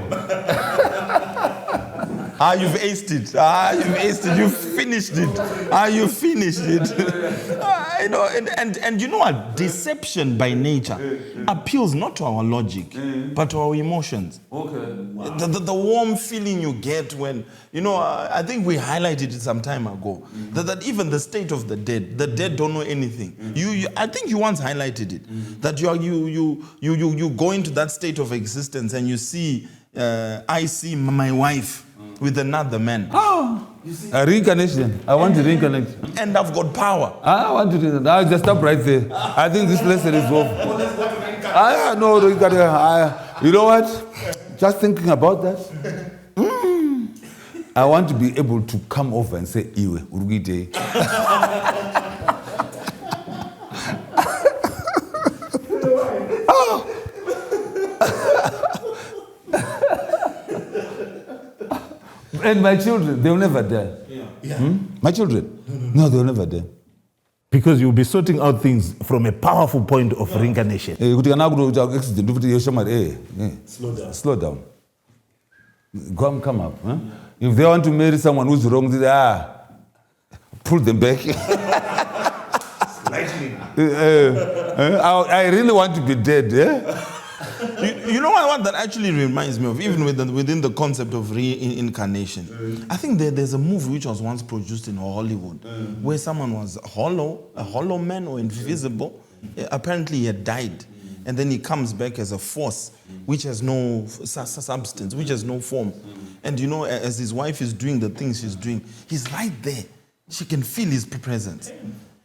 You've aced it. You've aced it. You've finished it. You finished it. You know, and you know what? Deception by nature appeals not to our logic, but to our emotions. Okay. The warm feeling you get when, you know, I think we highlighted it some time ago, that even the state of the dead don't know anything. I think you once highlighted it, that you go into that state of existence and you see, I see my wife with another man. A reincarnation. I want to reincarnate. And I've got power. I want to do that. I'll just stop right there. I think this lesson is over. No, you know what? Just thinking about that. I want to be able to come over and say, Iwe, Urugite. And my children, they'll never die. Yeah. My children? No, they'll never die. Because you'll be sorting out things from a powerful point of reincarnation. Slow down. Come up. Huh? If they want to marry someone who's wrong, pull them back. I really want to be dead. Yeah? You know what that actually reminds me of, even within the concept of reincarnation. I think there's a movie which was once produced in Hollywood where someone was a hollow man or invisible. Apparently he had died. And then he comes back as a force which has no substance, which has no form. And you know, as his wife is doing the things she's doing, he's right there. She can feel his presence.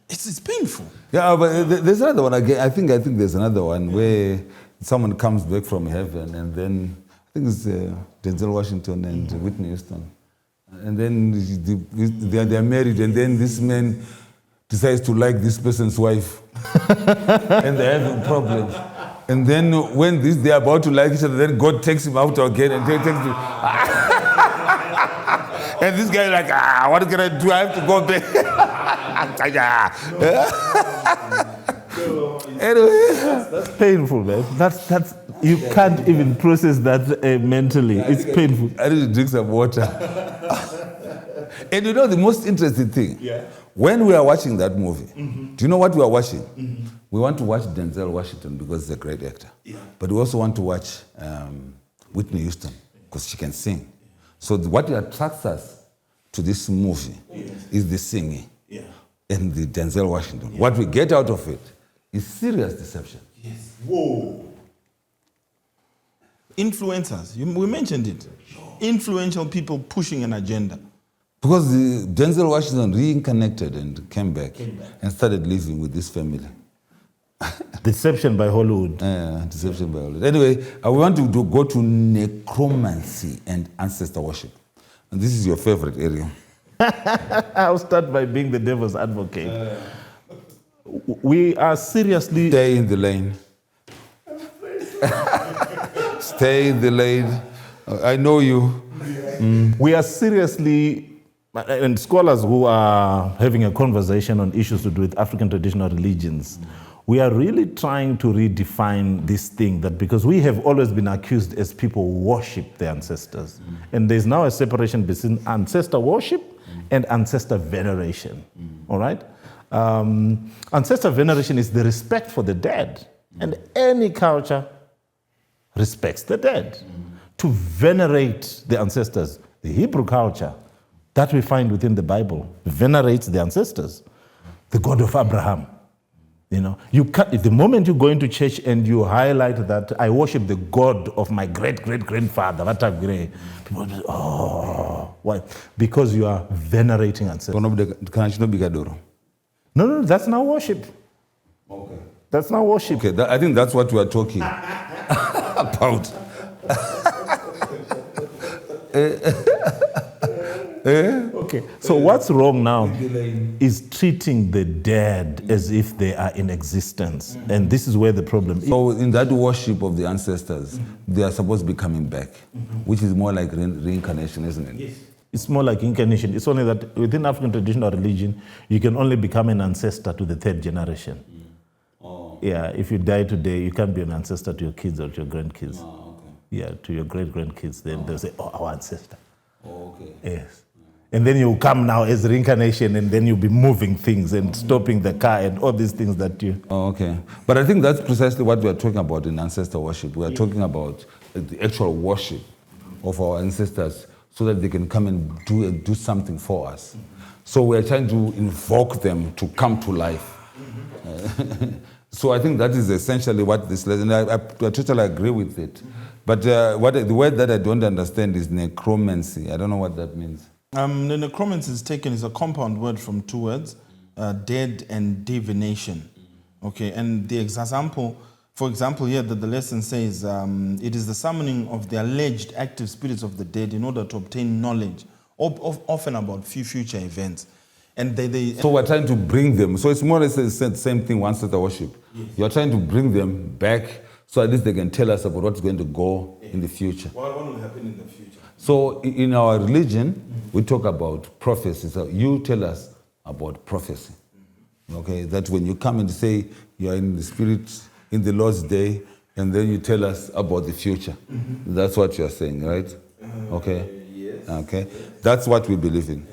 It's painful. Yeah, but there's another one again. I think there's another one where someone comes back from heaven, and then I think it's Denzel Washington and Whitney Houston, and then they are married, and then this man decides to like this person's wife, and they're having problems. And then when they're about to like each other, then God takes him out again and takes him. And this guy is like, what can I do? I have to go back. Anyway, That's painful, man. That's you can't even process that mentally. It's painful. I need to drink some water. And you know the most interesting thing? Yeah. When we are watching that movie, do you know what we are watching? We want to watch Denzel Washington because he's a great actor. Yeah. But we also want to watch Whitney Houston because she can sing. So what attracts us to this movie is the singing and the Denzel Washington. Yeah. What we get out of it is serious deception. Yes. Whoa. Influencers. We mentioned it. Influential people pushing an agenda. Because Denzel Washington reincarnated and came back and started living with this family. Deception by Hollywood. Deception by Hollywood. Anyway, I want to go to necromancy and ancestor worship. And this is your favorite area. I'll start by being the devil's advocate. We are seriously... Stay in the lane. Stay in the lane. I know you. We are seriously... And scholars who are having a conversation on issues to do with African traditional religions, we are really trying to redefine this thing that because we have always been accused as people who worship their ancestors. And there's now a separation between ancestor worship and ancestor veneration. All right? Ancestor veneration is the respect for the dead. And any culture respects the dead. To venerate the ancestors, the Hebrew culture, that we find within the Bible, venerates the ancestors. The God of Abraham. You know, you can't, the moment you go into church and you highlight that I worship the God of my great-great-grandfather, people will say, oh, why? Because you are venerating ancestors. No, that's not worship. Okay. That's not worship. Okay, I think that's what we are talking about. Okay, so what's wrong now is treating the dead as if they are in existence. And this is where the problem is. So in that worship of the ancestors, they are supposed to be coming back, which is more like reincarnation, isn't it? Yes. It's more like incarnation. It's only that within African traditional religion, you can only become an ancestor to the third generation. Oh. Yeah, if you die today, you can't be an ancestor to your kids or to your grandkids. Oh, okay. Yeah, to your great-grandkids. Then they'll say, oh, our ancestor. Oh, okay. Yes. And then you come now as reincarnation, and then you'll be moving things and stopping the car and all these things that you... Oh, okay. But I think that's precisely what we are talking about in ancestor worship. We are talking about the actual worship of our ancestors so that they can come and do something for us. So we are trying to invoke them to come to life. So I think that is essentially what this lesson... I totally agree with it. But the word that I don't understand is necromancy. I don't know what that means. The necromancy is taken as a compound word from two words, dead and divination. Okay, and the example, for example, here that the lesson says, it is the summoning of the alleged active spirits of the dead in order to obtain knowledge, often about future events. And so we're trying to bring them. So it's more or less the same thing, one set of worship. Yes. You're trying to bring them back so at least they can tell us about what's going to go in the future. What will happen in the future? So in our religion, we talk about prophecy. So you tell us about prophecy. Okay, that when you come and say you are in the spirit in the Lord's day, and then you tell us about the future. That's what you are saying, right? Okay. Yes. Okay. That's what we believe in.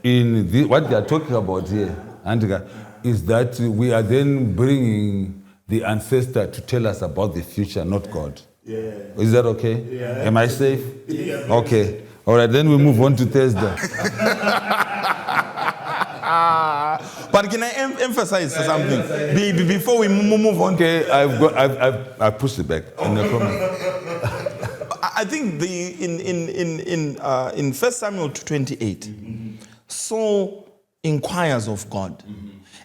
In what they are talking about here, Andika, is that we are then bringing the ancestor to tell us about the future, not God. Yeah. Is that okay? Yeah. Am I safe? Yeah. Okay. All right, then we move on to Thursday. But can I emphasize something before we move on? Okay, I've pushed it back. I think in 1 Samuel 28, Saul inquires of God,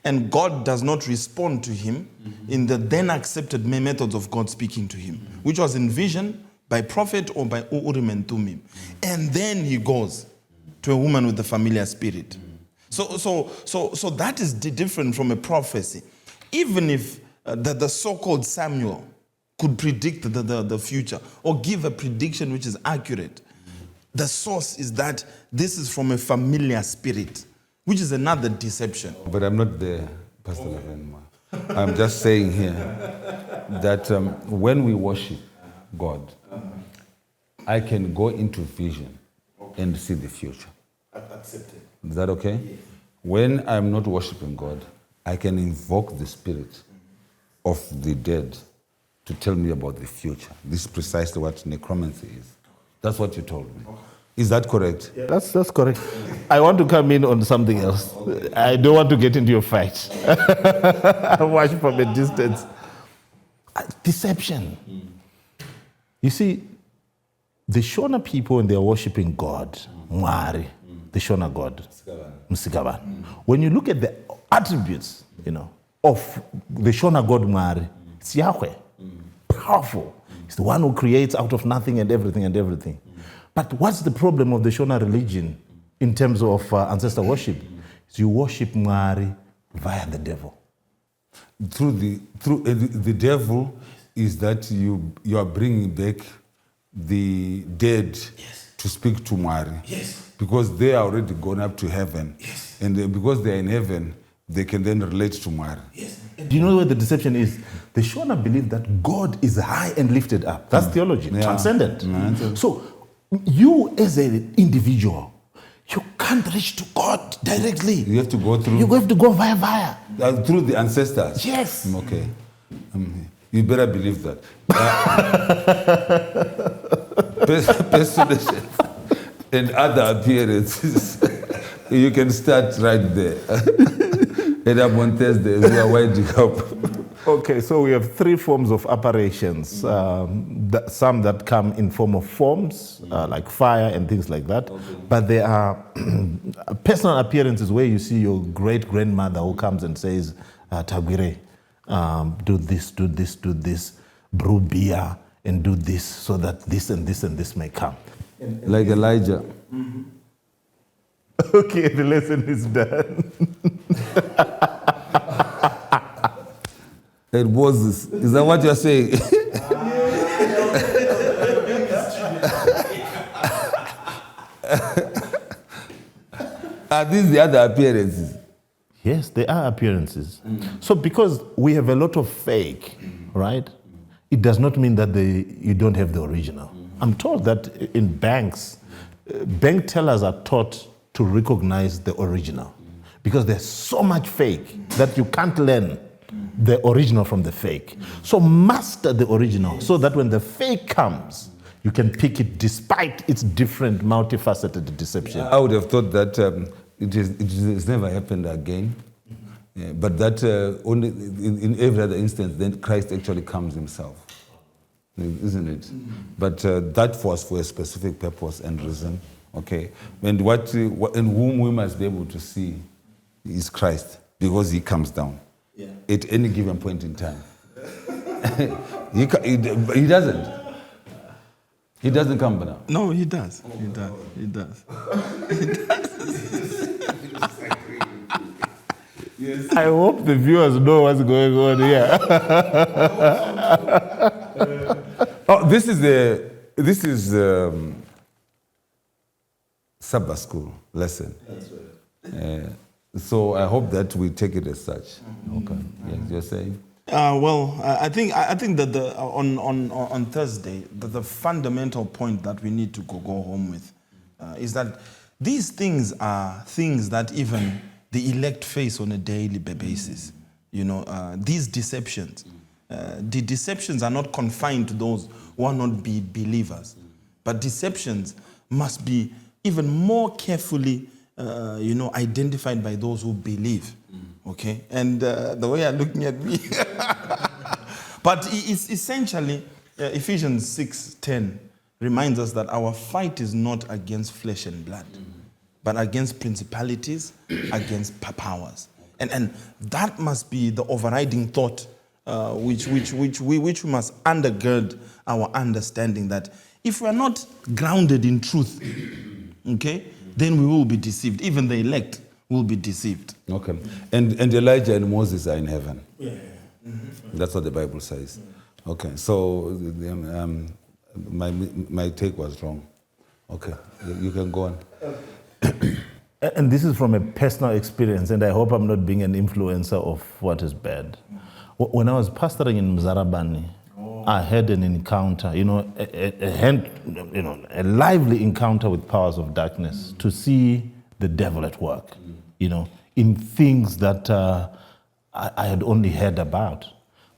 and God does not respond to him in the then accepted methods of God speaking to him, which was in vision, by prophet, or by Urim and Thummim. And then he goes to a woman with a familiar spirit. So that is different from a prophecy. Even if the so-called Samuel could predict the future or give a prediction which is accurate, the source is that this is from a familiar spirit, which is another deception. But I'm not there, Pastor Lavenma. I'm just saying here that when we worship God, I can go into vision and see the future. Accepted. Is that okay? Yes. When I'm not worshiping God, I can invoke the spirit of the dead to tell me about the future. This is precisely what necromancy is. That's what you told me. Is that correct? Yeah, that's correct. I want to come in on something else. I don't want to get into a fight. I watch from a distance. Deception. You see, the Shona people, when they're worshiping God, Mwari, the Shona God, Msikaban. When you look at the attributes, of the Shona God Mwari, it's Yahweh. Powerful. It's the one who creates out of nothing and everything. But what's the problem of the Shona religion in terms of ancestor worship? Is you worship Mwari via the devil. Through the devil is that you are bringing back the dead to speak to Mwari. Yes. Because they are already gone up to heaven. Yes. And because they are in heaven, they can then relate to Mwari. Yes. Do you know where the deception is? The Shona believe that God is high and lifted up. That's theology, transcendent. So you as an individual, you can't reach to God directly. You have to go through. You have to go via. Through the ancestors. Yes. Okay. You better believe that. Personation and other appearances. You can start right there. And I'm on Thursday, we are winding up. Okay, so we have three forms of apparitions. Some that come in form of forms, like fire and things like that. Okay. But there are personal appearances where you see your great-grandmother who comes and says, Tagwire, do this, brew beer, and do this so that this and this and this may come. Like Elijah. Mm-hmm. Okay, the lesson is done. It was. Is that what you're saying? Are these the other appearances? Yes, they are appearances. So because we have a lot of fake, right? It does not mean that you don't have the original. I'm told that in banks, bank tellers are taught to recognize the original because there's so much fake that you can't learn the original from the fake. So master the original so that when the fake comes, you can pick it despite its different multifaceted deception. I would have thought that it has never happened again, but that only in every other instance, then Christ actually comes himself, isn't it? But that was for a specific purpose and reason. Okay, and in whom we must be able to see is Christ, because he comes down at any given point in time. He doesn't. He doesn't come down. No, he does. He does. Yes. I hope the viewers know what's going on here. This is Sabbath school lesson. That's right. So I hope that we take it as such. Okay. Yes, you're saying. I think that on Thursday, the fundamental point that we need to go home with is that these things are things that even the elect face on a daily basis. These deceptions. The deceptions are not confined to those who are not believers, but deceptions must be even more carefully, identified by those who believe. Okay, and the way you're looking at me, but it's essentially Ephesians 6:10 reminds us that our fight is not against flesh and blood. but against principalities, against powers. And that must be the overriding thought which we must undergird our understanding, that if we are not grounded in truth, okay, then we will be deceived. Even the elect will be deceived. Okay. And Elijah and Moses are in heaven. Yeah. Mm-hmm. That's what the Bible says. Okay. So my take was wrong. Okay. You can go on. And this is from a personal experience, and I hope I'm not being an influencer of what is bad. When I was pastoring in Mzarabani, I had an encounter, a lively encounter with powers of darkness, to see the devil at work, in things that I had only heard about.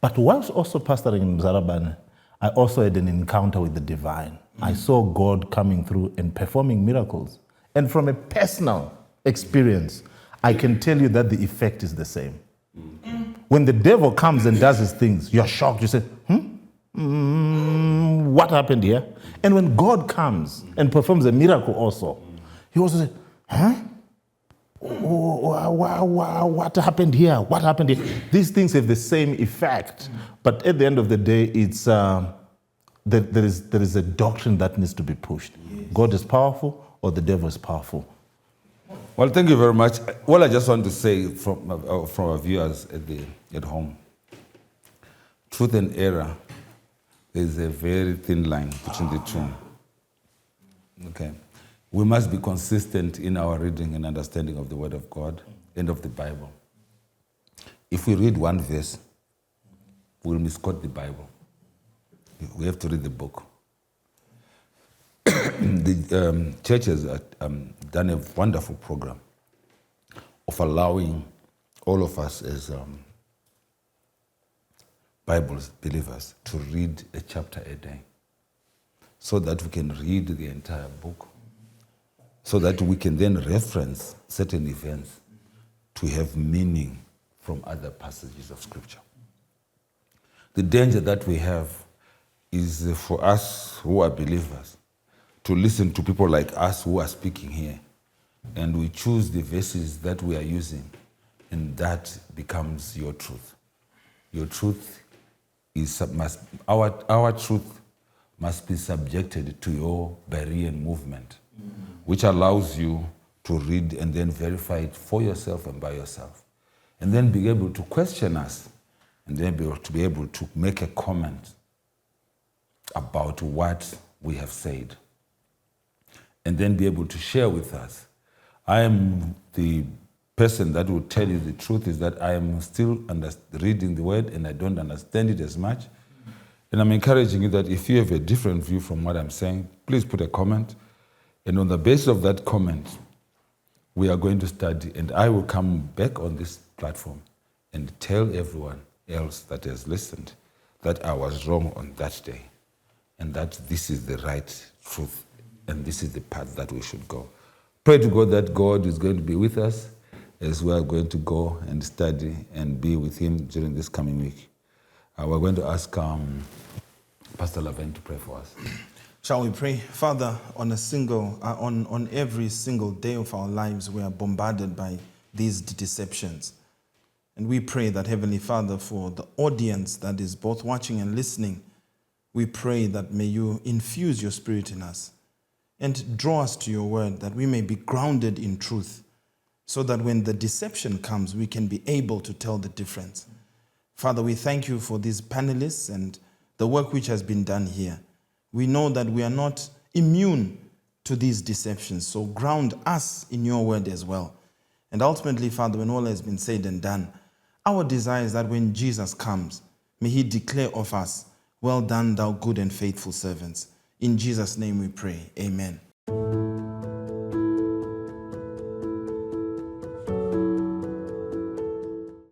But whilst also pastoring in Mzarabani, I also had an encounter with the divine. I saw God coming through and performing miracles. And from a personal experience, I can tell you that the effect is the same. When the devil comes and does his things, you're shocked. You say, what happened here? And when God comes and performs a miracle also, he also says, what happened here? What happened here? These things have the same effect. But at the end of the day, it's there is a doctrine that needs to be pushed. Yes. God is powerful, or the devil is powerful. Well, thank you very much. Well, I just want to say from our viewers at home, truth and error, there's a very thin line between the two. Okay. We must be consistent in our reading and understanding of the Word of God and of the Bible. If we read one verse, we'll misquote the Bible. We have to read the book. The church has done a wonderful program of allowing all of us as Bible believers to read a chapter a day, so that we can read the entire book, so that we can then reference certain events to have meaning from other passages of Scripture. The danger that we have is for us who are believers to listen to people like us who are speaking here, and we choose the verses that we are using, and that becomes your truth. Your truth is our truth must be subjected to your Berean movement, which allows you to read and then verify it for yourself and by yourself, and then be able to question us, and then be able to make a comment about what we have said, and then be able to share with us. I am the person that will tell you the truth is that I am still reading the Word and I don't understand it as much. And I'm encouraging you that if you have a different view from what I'm saying, please put a comment. And on the basis of that comment, we are going to study, and I will come back on this platform and tell everyone else that has listened that I was wrong on that day, and that this is the right truth, and this is the path that we should go. Pray to God that God is going to be with us as we are going to go and study and be with Him during this coming week. We're going to ask Pastor Laverne to pray for us. Shall we pray? Father, on every single day of our lives, we are bombarded by these deceptions. And we pray that, Heavenly Father, for the audience that is both watching and listening, we pray that may you infuse your Spirit in us and draw us to your word, that we may be grounded in truth, so that when the deception comes, we can be able to tell the difference. Father, we thank you for these panelists and the work which has been done here. We know that we are not immune to these deceptions, so ground us in your word as well. And ultimately, Father, when all has been said and done, our desire is that when Jesus comes, may he declare of us, "Well done, thou good and faithful servants." In Jesus' name we pray. Amen.